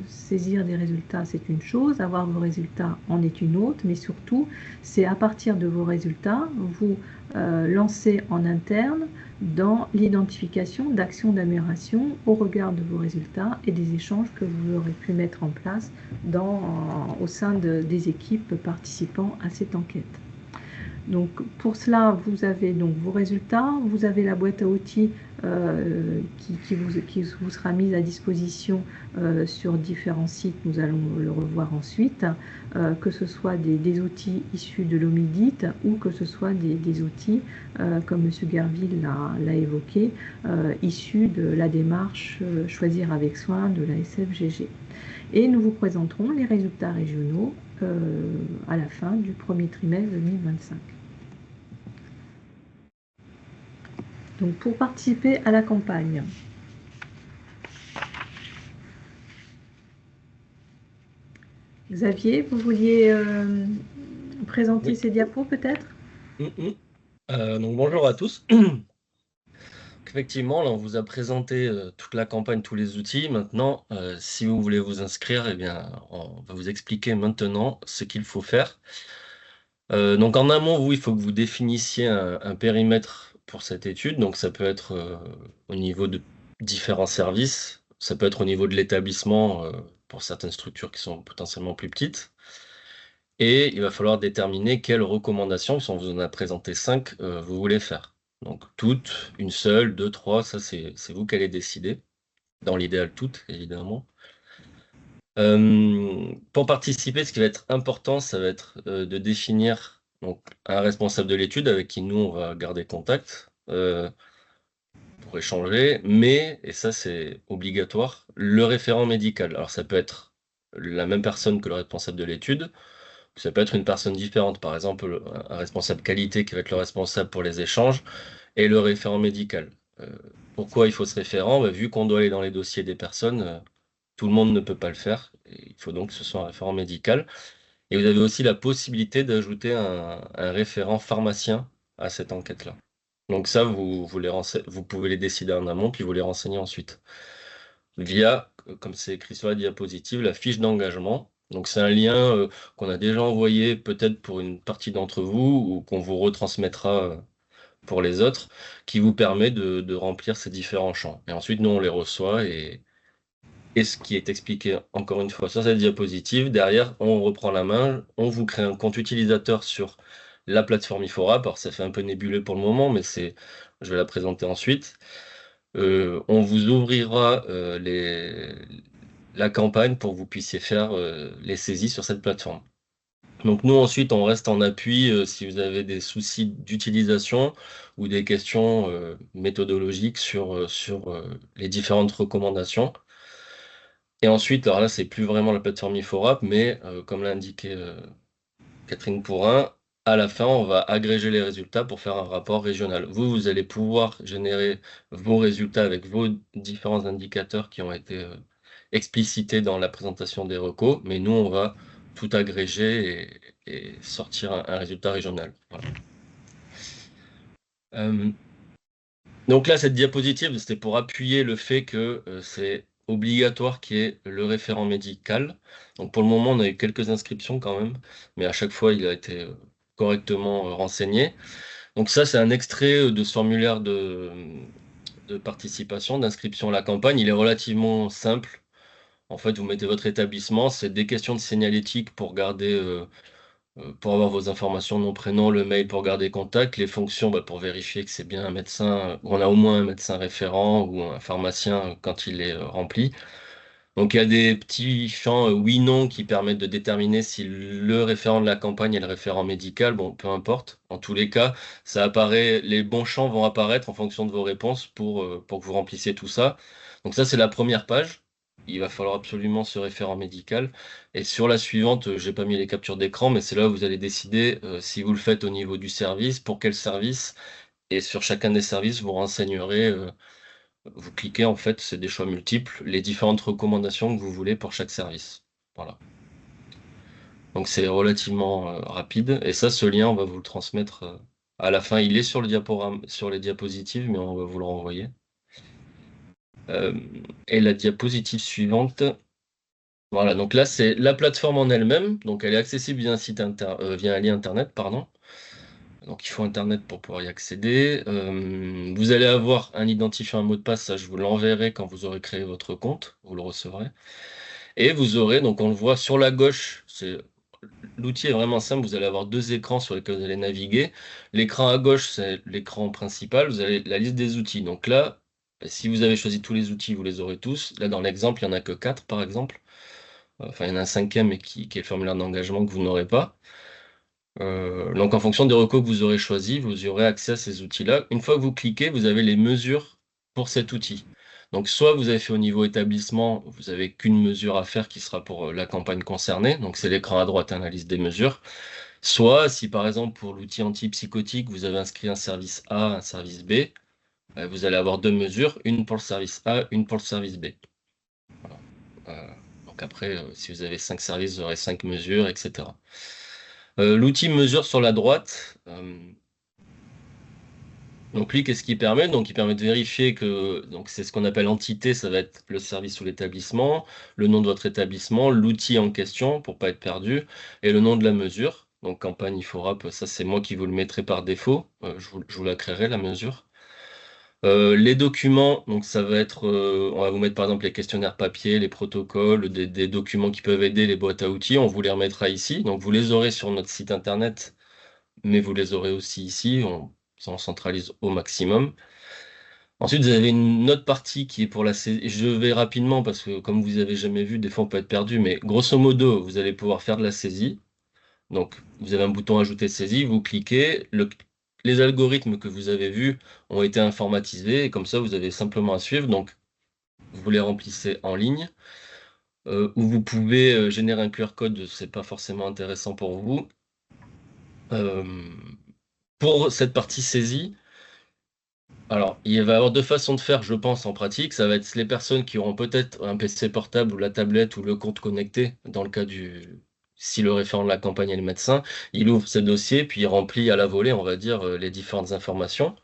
saisir des résultats, c'est une chose, avoir vos résultats en est une autre, mais surtout, c'est à partir de vos résultats, vous lancez en interne dans l'identification d'actions d'amélioration au regard de vos résultats et des échanges que vous aurez pu mettre en place au sein des équipes participant à cette enquête. Donc pour cela, vous avez donc vos résultats, vous avez la boîte à outils qui vous sera mise à disposition sur différents sites, nous allons le revoir ensuite, que ce soit des outils issus de l'OMIDIT ou que ce soit des outils, comme M. Gerville l'a évoqué, issus de la démarche Choisir avec soin de la SFGG. Et nous vous présenterons les résultats régionaux à la fin du premier trimestre 2025. Donc, pour participer à la campagne, Xavier, vous vouliez présenter ces diapos peut-être? Donc bonjour à tous. Effectivement, là, on vous a présenté toute la campagne, tous les outils. Maintenant, si vous voulez vous inscrire, eh bien, on va vous expliquer maintenant ce qu'il faut faire. Donc en amont, il faut que vous définissiez un périmètre pour cette étude. Donc ça peut être au niveau de différents services, ça peut être au niveau de l'établissement pour certaines structures qui sont potentiellement plus petites. Et il va falloir déterminer quelles recommandations, si on vous en a présenté 5, vous voulez faire. Donc toutes, une seule, 2, 3, ça c'est vous qui allez décider. Dans l'idéal, toutes, évidemment. Pour participer, ce qui va être important, ça va être de définir donc, un responsable de l'étude avec qui nous, on va garder contact pour échanger, mais, et ça c'est obligatoire, le référent médical. Alors ça peut être la même personne que le responsable de l'étude, ça peut être une personne différente, par exemple un responsable qualité qui va être le responsable pour les échanges et le référent médical. Pourquoi il faut ce référent? Vu qu'on doit aller dans les dossiers des personnes, tout le monde ne peut pas le faire. Il faut donc que ce soit un référent médical. Et vous avez aussi la possibilité d'ajouter un référent pharmacien à cette enquête-là. Donc ça, vous pouvez les décider en amont, puis vous les renseignez ensuite. Via, comme c'est écrit sur la diapositive, la fiche d'engagement. Donc c'est un lien qu'on a déjà envoyé peut-être pour une partie d'entre vous ou qu'on vous retransmettra pour les autres, qui vous permet de remplir ces différents champs. Et ensuite, nous, on les reçoit et ce qui est expliqué encore une fois sur cette diapositive, derrière, on reprend la main, on vous crée un compte utilisateur sur la plateforme IFORAP. Alors ça fait un peu nébuleux pour le moment, mais je vais la présenter ensuite. On vous ouvrira la campagne pour que vous puissiez faire les saisies sur cette plateforme. Donc nous ensuite on reste en appui si vous avez des soucis d'utilisation ou des questions méthodologiques sur les différentes recommandations. Et ensuite, alors là c'est plus vraiment la plateforme IFORAP, mais comme l'a indiqué Catherine Pourrin, à la fin on va agréger les résultats pour faire un rapport régional. Vous allez pouvoir générer vos résultats avec vos différents indicateurs qui ont été explicités dans la présentation des recos, mais nous on va tout agréger et sortir un résultat régional. Voilà. Donc là, cette diapositive, c'était pour appuyer le fait que c'est obligatoire qui est le référent médical. Donc pour le moment, on a eu quelques inscriptions quand même, mais à chaque fois, il a été correctement renseigné. Donc ça, c'est un extrait de ce formulaire de participation, d'inscription à la campagne. Il est relativement simple. En fait, vous mettez votre établissement, c'est des questions de signalétique pour garder, pour avoir vos informations, nom, prénom, le mail pour garder contact, les fonctions pour vérifier que c'est bien un médecin, on a au moins un médecin référent ou un pharmacien quand il est rempli. Donc il y a des petits champs oui/non qui permettent de déterminer si le référent de la campagne est le référent médical. Bon, peu importe. En tous les cas, ça apparaît, les bons champs vont apparaître en fonction de vos réponses pour que vous remplissiez tout ça. Donc ça, c'est la première page. Il va falloir absolument ce référent médical. Et sur la suivante, j'ai pas mis les captures d'écran, mais c'est là où vous allez décider si vous le faites au niveau du service, pour quel service. Et sur chacun des services, vous renseignerez. Vous cliquez, en fait, c'est des choix multiples, les différentes recommandations que vous voulez pour chaque service. Voilà. Donc c'est relativement rapide. Et ça, ce lien, on va vous le transmettre à la fin. Il est sur le diaporama, sur les diapositives, mais on va vous le renvoyer. Et la diapositive suivante. Voilà, donc là, c'est la plateforme en elle-même. Donc elle est accessible via via un lien internet, pardon. Donc il faut Internet pour pouvoir y accéder. Vous allez avoir un identifiant, un mot de passe, ça je vous l'enverrai quand vous aurez créé votre compte, vous le recevrez. Et vous aurez, donc on le voit sur la gauche, l'outil est vraiment simple, vous allez avoir deux écrans sur lesquels vous allez naviguer. L'écran à gauche, c'est l'écran principal, vous avez la liste des outils. Donc là, si vous avez choisi tous les outils, vous les aurez tous. Là dans l'exemple, il n'y en a que 4 par exemple. Enfin, il y en a un cinquième mais qui est le formulaire d'engagement que vous n'aurez pas. Donc en fonction des recos que vous aurez choisis, vous aurez accès à ces outils-là. Une fois que vous cliquez, vous avez les mesures pour cet outil. Donc soit vous avez fait au niveau établissement, vous n'avez qu'une mesure à faire qui sera pour la campagne concernée, donc c'est l'écran à droite, analyse des mesures. Soit si par exemple pour l'outil antipsychotique, vous avez inscrit un service A, un service B, vous allez avoir deux mesures, une pour le service A, une pour le service B. Voilà. Donc après, si vous avez 5 services, vous aurez 5 mesures, etc. L'outil mesure sur la droite, donc lui, qu'est-ce qu'il permet? Donc il permet de vérifier que c'est ce qu'on appelle entité, ça va être le service ou l'établissement, le nom de votre établissement, l'outil en question pour pas être perdu, et le nom de la mesure. Donc campagne IFORAP, ça c'est moi qui vous le mettrai par défaut, je vous la créerai la mesure. Les documents, donc ça va être, on va vous mettre par exemple les questionnaires papier, les protocoles, des documents qui peuvent aider les boîtes à outils, on vous les remettra ici. Donc vous les aurez sur notre site internet, mais vous les aurez aussi ici, on centralise au maximum. Ensuite, vous avez une autre partie qui est pour la saisie. Je vais rapidement parce que comme vous avez jamais vu, des fois on peut être perdu, mais grosso modo, vous allez pouvoir faire de la saisie. Donc vous avez un bouton ajouter saisie, vous cliquez, les algorithmes que vous avez vus ont été informatisés et comme ça vous avez simplement à suivre. Donc vous les remplissez en ligne ou vous pouvez générer un QR code, c'est pas forcément intéressant pour vous. Pour cette partie saisie, alors il va y avoir deux façons de faire, je pense, en pratique. Ça va être les personnes qui auront peut-être un PC portable ou la tablette ou le compte connecté, dans le cas si le référent de la campagne est le médecin, il ouvre ses dossiers, puis il remplit à la volée, on va dire, les différentes informations.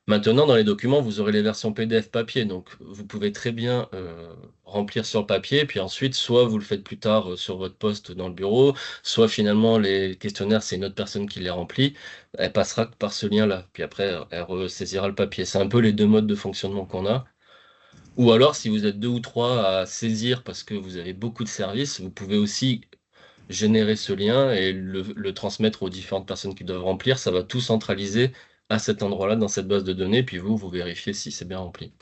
Maintenant, dans les documents, vous aurez les versions PDF papier, donc vous pouvez très bien remplir sur le papier, puis ensuite, soit vous le faites plus tard sur votre poste dans le bureau, soit finalement les questionnaires, c'est une autre personne qui les remplit, elle passera par ce lien-là, puis après, elle ressaisira le papier. C'est un peu les deux modes de fonctionnement qu'on a. Ou alors, si vous êtes deux ou trois à saisir parce que vous avez beaucoup de services, vous pouvez aussi générer ce lien et le transmettre aux différentes personnes qui doivent remplir. Ça va tout centraliser à cet endroit-là, dans cette base de données, puis vous vérifiez si c'est bien rempli.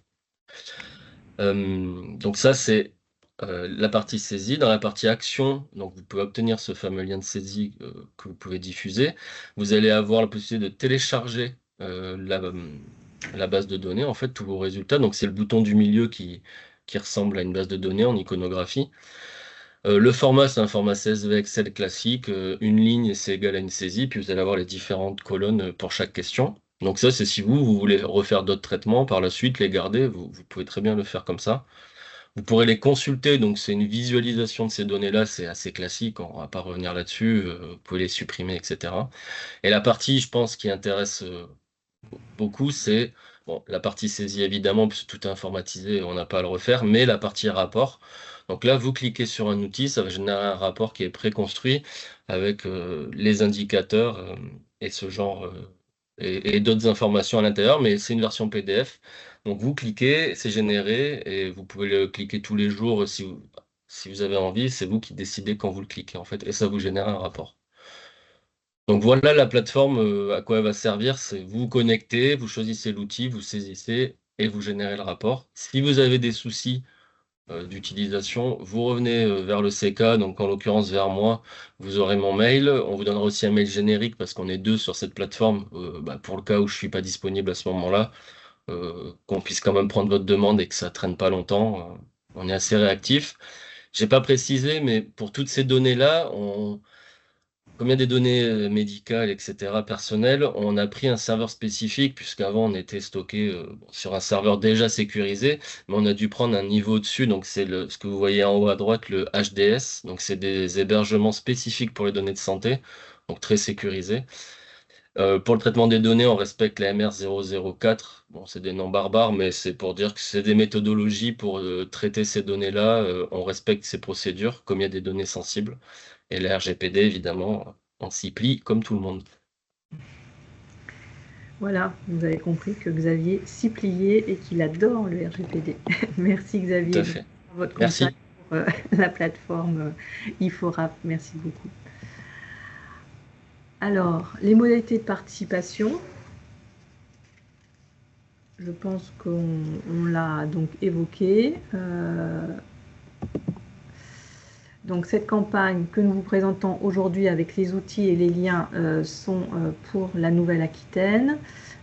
Donc ça, c'est la partie saisie. Dans la partie action, donc vous pouvez obtenir ce fameux lien de saisie que vous pouvez diffuser. Vous allez avoir la possibilité de télécharger la base de données, en fait, tous vos résultats. Donc c'est le bouton du milieu qui ressemble à une base de données en iconographie. Le format, c'est un format CSV Excel classique. Une ligne, c'est égal à une saisie. Puis vous allez avoir les différentes colonnes pour chaque question. Donc ça, c'est si vous voulez refaire d'autres traitements par la suite, les garder, vous pouvez très bien le faire comme ça. Vous pourrez les consulter. Donc c'est une visualisation de ces données-là. C'est assez classique. On ne va pas revenir là-dessus. Vous pouvez les supprimer, etc. Et la partie, je pense, qui intéresse beaucoup, c'est Bon, la partie saisie, évidemment, puisque tout est informatisé, on n'a pas à le refaire, mais la partie rapport. Donc là, vous cliquez sur un outil, ça va générer un rapport qui est préconstruit avec les indicateurs et ce genre et d'autres informations à l'intérieur, mais c'est une version PDF. Donc vous cliquez, c'est généré et vous pouvez le cliquer tous les jours si vous avez envie. C'est vous qui décidez quand vous le cliquez en fait, et ça vous génère un rapport. Donc voilà la plateforme, à quoi elle va servir, c'est vous vous connectez, vous choisissez l'outil, vous saisissez et vous générez le rapport. Si vous avez des soucis d'utilisation, vous revenez vers le CK, donc en l'occurrence vers moi, vous aurez mon mail. On vous donnera aussi un mail générique parce qu'on est deux sur cette plateforme, pour le cas où je suis pas disponible à ce moment-là, qu'on puisse quand même prendre votre demande et que ça traîne pas longtemps. On est assez réactif. J'ai pas précisé, mais pour toutes ces données-là, comme il y a des données médicales, etc., personnelles, on a pris un serveur spécifique, puisqu'avant on était stocké sur un serveur déjà sécurisé, mais on a dû prendre un niveau au-dessus, donc c'est ce que vous voyez en haut à droite, le HDS, donc c'est des hébergements spécifiques pour les données de santé, donc très sécurisés. Pour le traitement des données, on respecte la MR004. Bon, c'est des noms barbares, mais c'est pour dire que c'est des méthodologies pour traiter ces données-là. On respecte ces procédures, comme il y a des données sensibles. Et la RGPD, évidemment, on s'y plie comme tout le monde. Voilà, vous avez compris que Xavier s'y pliait et qu'il adore le RGPD. Merci Xavier Tout à fait. pour votre Merci. contact pour la plateforme IFORAP. Merci beaucoup. Alors, les modalités de participation. Je pense qu'on l'a donc évoqué. Donc cette campagne que nous vous présentons aujourd'hui avec les outils et les liens sont pour la Nouvelle-Aquitaine,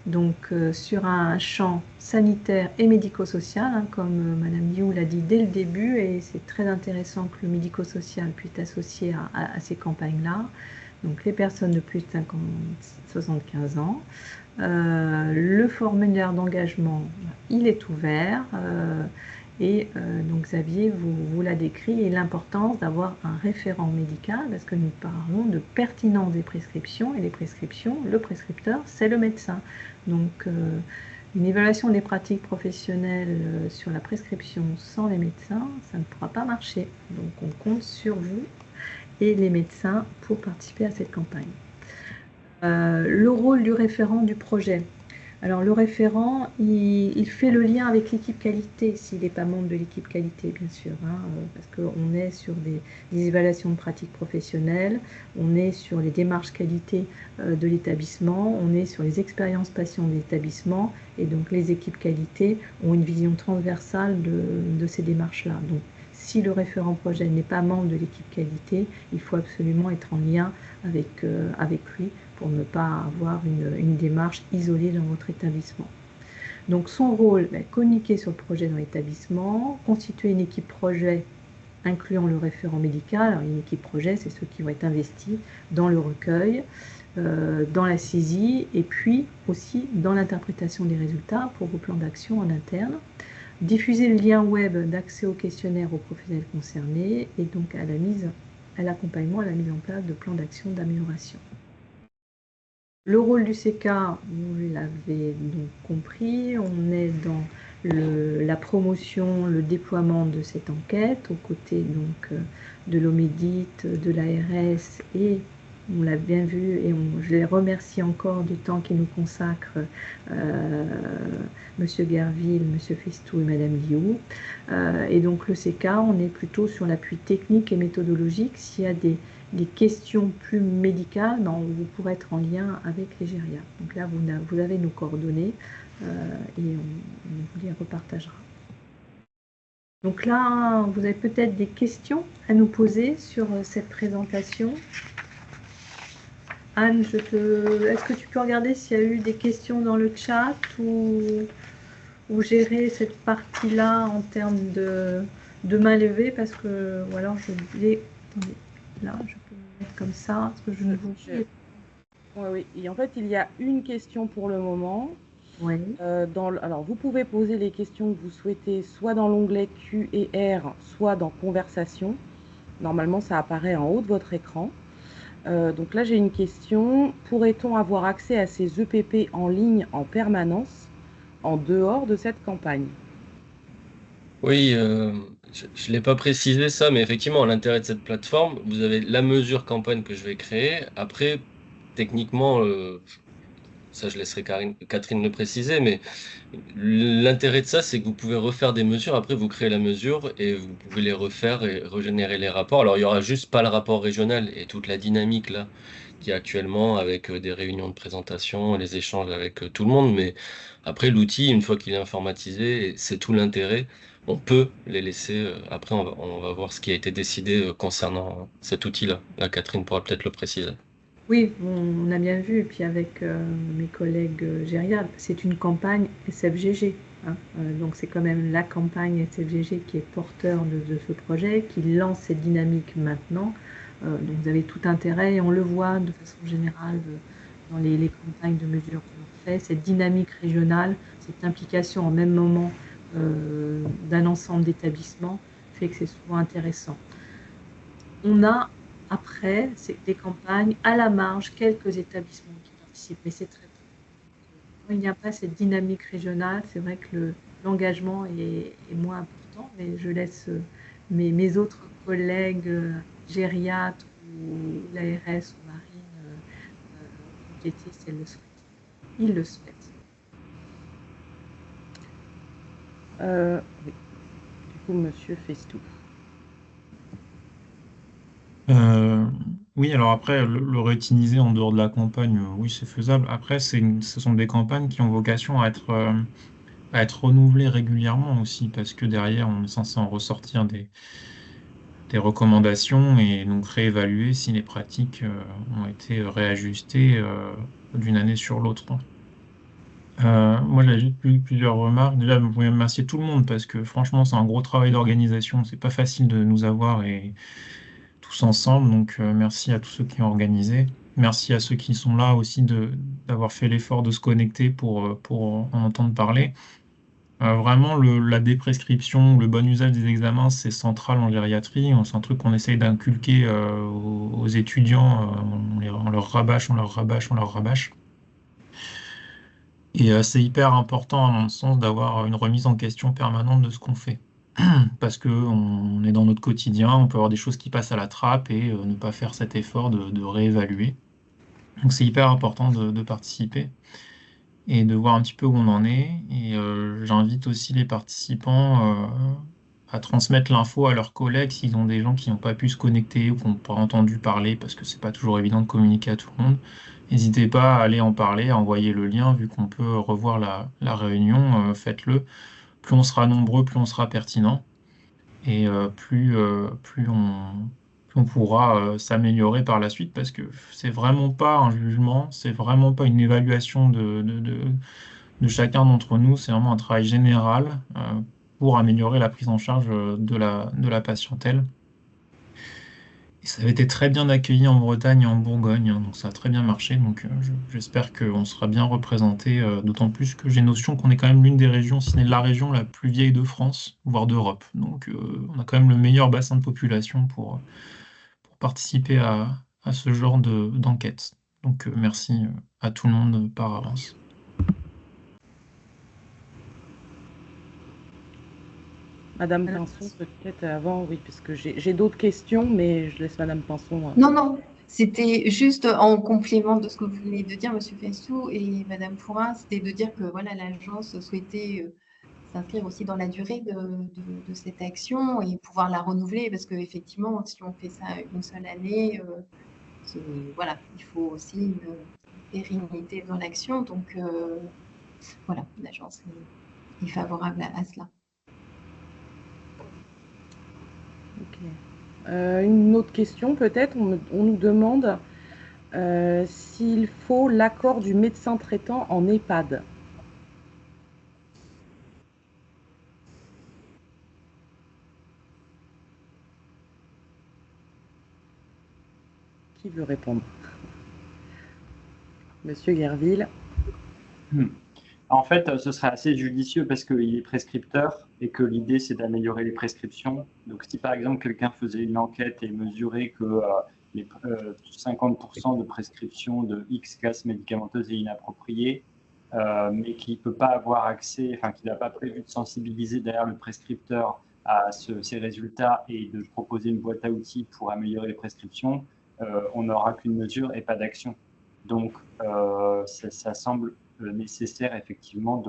donc sur un champ sanitaire et médico-social, hein, comme Madame Liu l'a dit dès le début, et c'est très intéressant que le médico-social puisse être associé à ces campagnes-là. Donc les personnes de plus de 75 ans. Le formulaire d'engagement, il est ouvert. Donc Xavier vous l'a décrit, et l'importance d'avoir un référent médical, parce que nous parlons de pertinence des prescriptions, et les prescriptions, le prescripteur, c'est le médecin. Donc une évaluation des pratiques professionnelles sur la prescription sans les médecins, ça ne pourra pas marcher. Donc on compte sur vous et les médecins pour participer à cette campagne. Le rôle du référent du projet. Alors le référent, il fait le lien avec l'équipe qualité, s'il n'est pas membre de l'équipe qualité, bien sûr, hein, parce qu'on est sur des évaluations de pratiques professionnelles, on est sur les démarches qualité de l'établissement, on est sur les expériences patients de l'établissement, et donc les équipes qualité ont une vision transversale de ces démarches-là. Donc si le référent projet n'est pas membre de l'équipe qualité, il faut absolument être en lien avec lui pour ne pas avoir une démarche isolée dans votre établissement. Donc son rôle, communiquer sur le projet dans l'établissement, constituer une équipe projet incluant le référent médical. Alors, une équipe projet, c'est ceux qui vont être investis dans le recueil, dans la saisie, et puis aussi dans l'interprétation des résultats pour vos plans d'action en interne. Diffuser le lien web d'accès au questionnaire aux professionnels concernés, et donc à l'accompagnement, à la mise en place de plans d'action d'amélioration. Le rôle du CK, vous l'avez donc compris, on est dans la promotion, le déploiement de cette enquête, aux côtés donc de l'OMEDIT, de l'ARS, et on l'a bien vu, et je les remercie encore du temps qu'ils nous consacrent, Monsieur Guerville, Monsieur Festou et Madame Liu. Et donc le CK, on est plutôt sur l'appui technique et méthodologique. S'il y a des questions plus médicales, vous pourrez être en lien avec les gériatres. Donc là, vous avez nos coordonnées et on vous les repartagera. Donc là, vous avez peut-être des questions à nous poser sur cette présentation. Anne, est-ce que tu peux regarder s'il y a eu des questions dans le chat ou gérer cette partie-là en termes de main levée, parce que, ou alors je l'ai... Attendez, là, je peux le mettre comme ça, parce que je ne vous... Oui, et en fait, il y a une question pour le moment. Oui. Alors, vous pouvez poser les questions que vous souhaitez, soit dans l'onglet Q&R, soit dans Conversation. Normalement, ça apparaît en haut de votre écran. Donc là, j'ai une question. Pourrait-on avoir accès à ces EPP en ligne en permanence en dehors de cette campagne. Oui, je ne l'ai pas précisé ça, mais effectivement, l'intérêt de cette plateforme, vous avez la mesure campagne que je vais créer. Après, techniquement, ça je laisserai Catherine le préciser, mais l'intérêt de ça, c'est que vous pouvez refaire des mesures. Après, vous créez la mesure et vous pouvez les refaire et régénérer les rapports. Alors, il y aura juste pas le rapport régional et toute la dynamique là qu'il y a actuellement avec des réunions de présentation, les échanges avec tout le monde. Mais après, l'outil, une fois qu'il est informatisé, et c'est tout l'intérêt. On peut les laisser. Après, on va voir ce qui a été décidé concernant cet outil-là. Là, Catherine pourra peut-être le préciser. Oui, on a bien vu, et puis avec mes collègues Gériades, c'est une campagne SFGG. Hein. Donc c'est quand même la campagne SFGG qui est porteur de ce projet, qui lance cette dynamique maintenant. Donc vous avez tout intérêt, et on le voit de façon générale dans les campagnes de mesures qu'on fait, cette dynamique régionale, cette implication en même moment d'un ensemble d'établissements fait que c'est souvent intéressant. On a après, c'est des campagnes à la marge, quelques établissements qui participent, mais c'est très peu. Quand il n'y a pas cette dynamique régionale, c'est vrai que l'engagement est moins important, mais je laisse mes autres collègues gériatres ou l'ARS ou Marine compléter si elles le souhaitent. Ils le souhaitent. Oui. Du coup, Monsieur Festou. Oui, alors après, le réutiliser en dehors de la campagne, oui, c'est faisable. Après, ce sont des campagnes qui ont vocation à être renouvelées régulièrement aussi, parce que derrière, on est censé en ressortir des recommandations et donc réévaluer si les pratiques ont été réajustées d'une année sur l'autre. Moi, j'ai juste plusieurs remarques. Déjà, vous pouvez remercier tout le monde parce que franchement, c'est un gros travail d'organisation. C'est pas facile de nous avoir et tous ensemble. Donc, merci à tous ceux qui ont organisé. Merci à ceux qui sont là aussi d'avoir fait l'effort de se connecter pour en entendre parler. Vraiment, la déprescription, le bon usage des examens, c'est central en gériatrie. C'est un truc qu'on essaye d'inculquer aux étudiants. On leur rabâche, on leur rabâche, on leur rabâche. Et c'est hyper important, à mon sens, d'avoir une remise en question permanente de ce qu'on fait. Parce qu'on est dans notre quotidien, on peut avoir des choses qui passent à la trappe et ne pas faire cet effort de réévaluer. Donc c'est hyper important de participer et de voir un petit peu où on en est. Et j'invite aussi les participants à transmettre l'info à leurs collègues s'ils ont des gens qui n'ont pas pu se connecter ou qui n'ont pas entendu parler, parce que c'est pas toujours évident de communiquer à tout le monde. N'hésitez pas à aller en parler, à envoyer le lien, vu qu'on peut revoir la réunion, faites-le. Plus on sera nombreux, plus on sera pertinent. Et plus on pourra s'améliorer par la suite, parce que c'est vraiment pas un jugement, c'est vraiment pas une évaluation de chacun d'entre nous, c'est vraiment un travail général pour améliorer la prise en charge de la patientèle. Et ça avait été très bien accueilli en Bretagne et en Bourgogne, hein, donc ça a très bien marché. Donc j'espère qu'on sera bien représenté, d'autant plus que j'ai notion qu'on est quand même l'une des régions, si ce n'est la région la plus vieille de France, voire d'Europe. Donc on a quand même le meilleur bassin de population pour participer à ce genre d'enquête. Donc merci à tout le monde par avance. Madame Pinson, peut-être avant, oui, parce que j'ai d'autres questions, mais je laisse Madame Pinson. Non, c'était juste en complément de ce que vous venez de dire, Monsieur Festou et Madame Pourin, c'était de dire que voilà, l'agence souhaitait s'inscrire aussi dans la durée de cette action et pouvoir la renouveler, parce qu'effectivement, si on fait ça une seule année, voilà, il faut aussi une pérennité dans l'action. Donc voilà, l'agence est favorable à cela. Ok. Une autre question peut-être, on nous demande s'il faut l'accord du médecin traitant en EHPAD. Qui veut répondre? Monsieur Guerville. En fait, ce serait assez judicieux parce qu'il est prescripteur et que l'idée, c'est d'améliorer les prescriptions. Donc, si par exemple, quelqu'un faisait une enquête et mesurait que les 50% de prescription de X classes médicamenteuses est inappropriée, mais qui ne peut pas avoir accès, enfin, qui n'a pas prévu de sensibiliser derrière le prescripteur à ces résultats et de proposer une boîte à outils pour améliorer les prescriptions, on n'aura qu'une mesure et pas d'action. Donc, ça semble nécessaire effectivement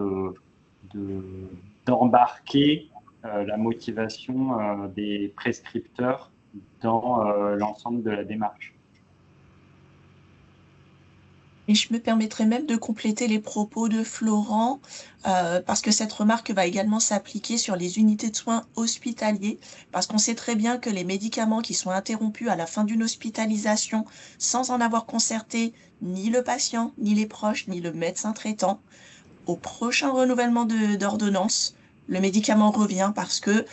d'embarquer la motivation des prescripteurs dans l'ensemble de la démarche. Et je me permettrai même de compléter les propos de Florent, parce que cette remarque va également s'appliquer sur les unités de soins hospitaliers, parce qu'on sait très bien que les médicaments qui sont interrompus à la fin d'une hospitalisation, sans en avoir concerté ni le patient, ni les proches, ni le médecin traitant, au prochain renouvellement d'ordonnance, le médicament revient parce que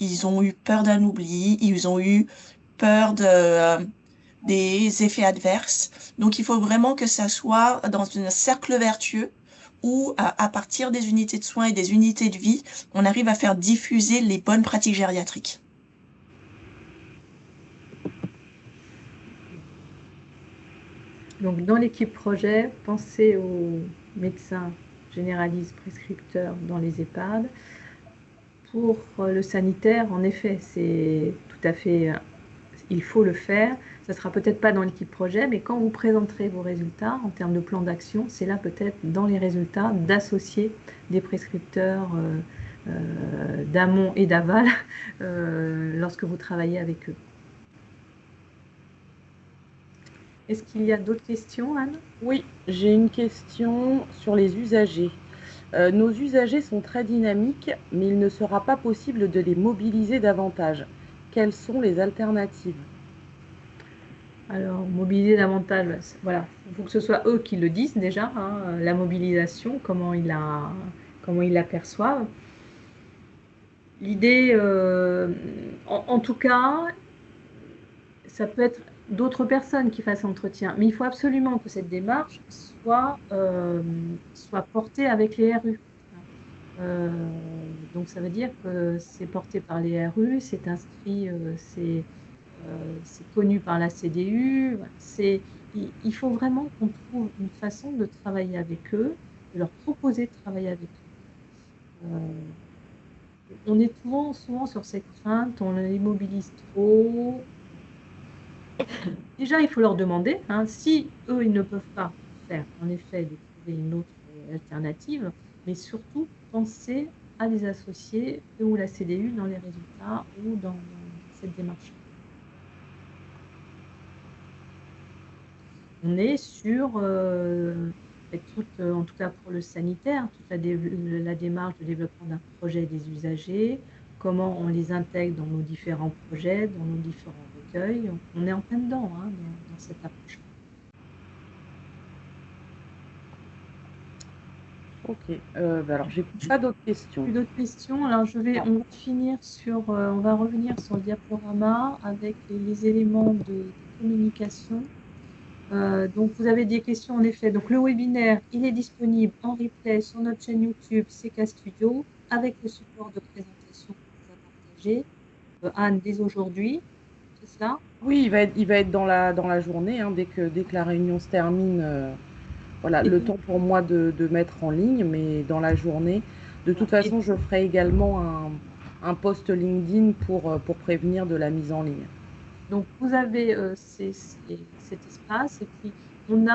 ils ont eu peur d'un oubli, ils ont eu peur des effets adverses. Donc, il faut vraiment que ça soit dans un cercle vertueux où, à partir des unités de soins et des unités de vie, on arrive à faire diffuser les bonnes pratiques gériatriques. Donc, dans l'équipe projet, pensez aux médecins généralistes, prescripteurs dans les EHPAD. Pour le sanitaire, en effet, c'est tout à fait, il faut le faire. Ça ne sera peut-être pas dans l'équipe projet, mais quand vous présenterez vos résultats en termes de plan d'action, c'est là peut-être dans les résultats d'associer des prescripteurs d'amont et d'aval lorsque vous travaillez avec eux. Est-ce qu'il y a d'autres questions, Anne? Oui, j'ai une question sur les usagers. Nos usagers sont très dynamiques, mais il ne sera pas possible de les mobiliser davantage. Quelles sont les alternatives? Alors, mobiliser davantage, voilà, il faut que ce soit eux qui le disent déjà, hein, la mobilisation, comment ils l'aperçoivent. L'idée, en tout cas, ça peut être d'autres personnes qui fassent l'entretien, mais il faut absolument que cette démarche soit portée avec les RU. Donc ça veut dire que c'est porté par les RU, c'est inscrit, c'est connu par la CDU. Il faut vraiment qu'on trouve une façon de travailler avec eux, de leur proposer de travailler avec eux. On est souvent sur cette crainte, on les mobilise trop. Déjà, il faut leur demander, hein, si eux, ils ne peuvent pas faire, en effet, de trouver une autre alternative, mais surtout penser à les associer, eux ou la CDU, dans les résultats ou dans cette démarche. On est sur, en tout cas pour le sanitaire, toute la démarche de développement d'un projet des usagers, comment on les intègre dans nos différents projets, dans nos différents recueils. On est en plein dedans, hein, dans cette approche. Ok, alors j'ai pas d'autres questions. Plus d'autres questions. Alors on va revenir sur le diaporama avec les éléments de communication. Donc vous avez des questions en effet. Donc le webinaire, il est disponible en replay sur notre chaîne YouTube CK Studio avec le support de présentation qu'on vous a partagé. Anne, dès aujourd'hui, c'est cela? Oui, il va être dans la journée, hein, dès que la réunion se termine. Voilà, le temps pour moi de mettre en ligne, mais dans la journée. De toute façon, je ferai également un post LinkedIn pour prévenir de la mise en ligne. Donc, vous avez cet espace et puis on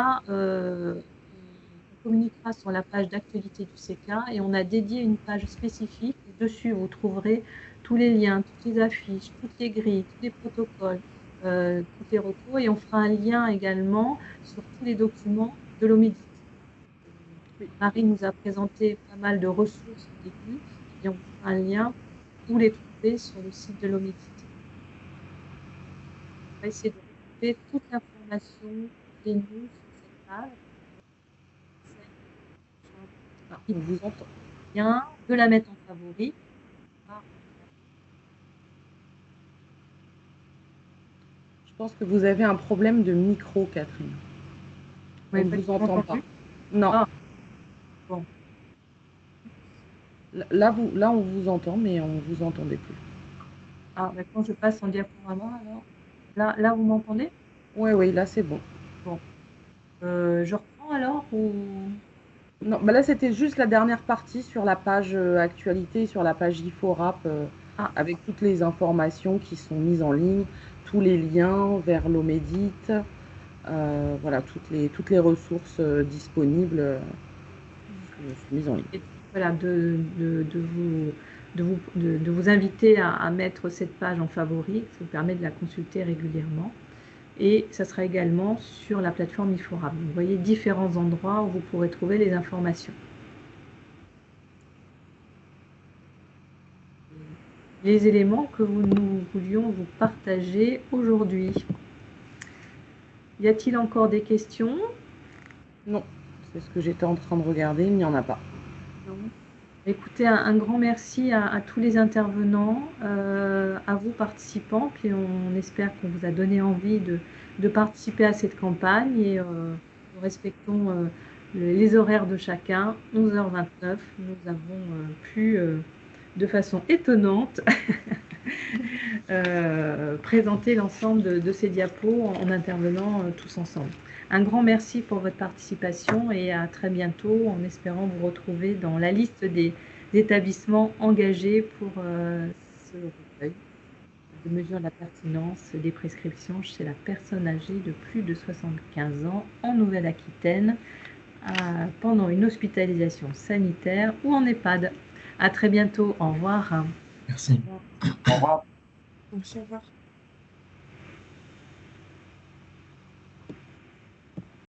communiquera sur la page d'actualité du CK et on a dédié une page spécifique. Dessus, vous trouverez tous les liens, toutes les affiches, toutes les grilles, tous les protocoles, toutes les recours et on fera un lien également sur tous les documents de l'Omedit. Marie nous a présenté pas mal de ressources au début et on fera un lien pour les trouver sur le site de l'Omedit. On va essayer de retrouver toute l'information des news sur cette page. On vous entend bien, de la mettre en favori. Je pense que vous avez un problème de micro, Catherine. On ne vous entend pas. Non. Ah. Bon. Là, on vous entend, mais on ne vous entendait plus. Ah, maintenant je passe en diaporama alors. Là vous m'entendez? Oui, là c'est bon. Bon. Je reprends alors ou... Non, bah là, c'était juste la dernière partie sur la page actualité, sur la page IFORAP, avec toutes les informations qui sont mises en ligne, tous les liens vers l'Omédit, voilà, toutes les ressources disponibles sont mises en ligne. Et voilà, de vous inviter à mettre cette page en favori, ça vous permet de la consulter régulièrement. Et ça sera également sur la plateforme IFORAP. Vous voyez différents endroits où vous pourrez trouver les informations. Les éléments que nous voulions vous partager aujourd'hui. Y a-t-il encore des questions? Non, c'est ce que j'étais en train de regarder, il n'y en a pas. Non. Écoutez, un grand merci à tous les intervenants, à vous participants, puis on espère qu'on vous a donné envie de participer à cette campagne et nous respectons les horaires de chacun. 11h29, nous avons pu, de façon étonnante, présenter l'ensemble de ces diapos en intervenant tous ensemble. Un grand merci pour votre participation et à très bientôt en espérant vous retrouver dans la liste des établissements engagés pour ce recueil de mesure de la pertinence des prescriptions chez la personne âgée de plus de 75 ans en Nouvelle-Aquitaine pendant une hospitalisation sanitaire ou en EHPAD. À très bientôt. Au revoir. Merci. Au revoir. Au revoir.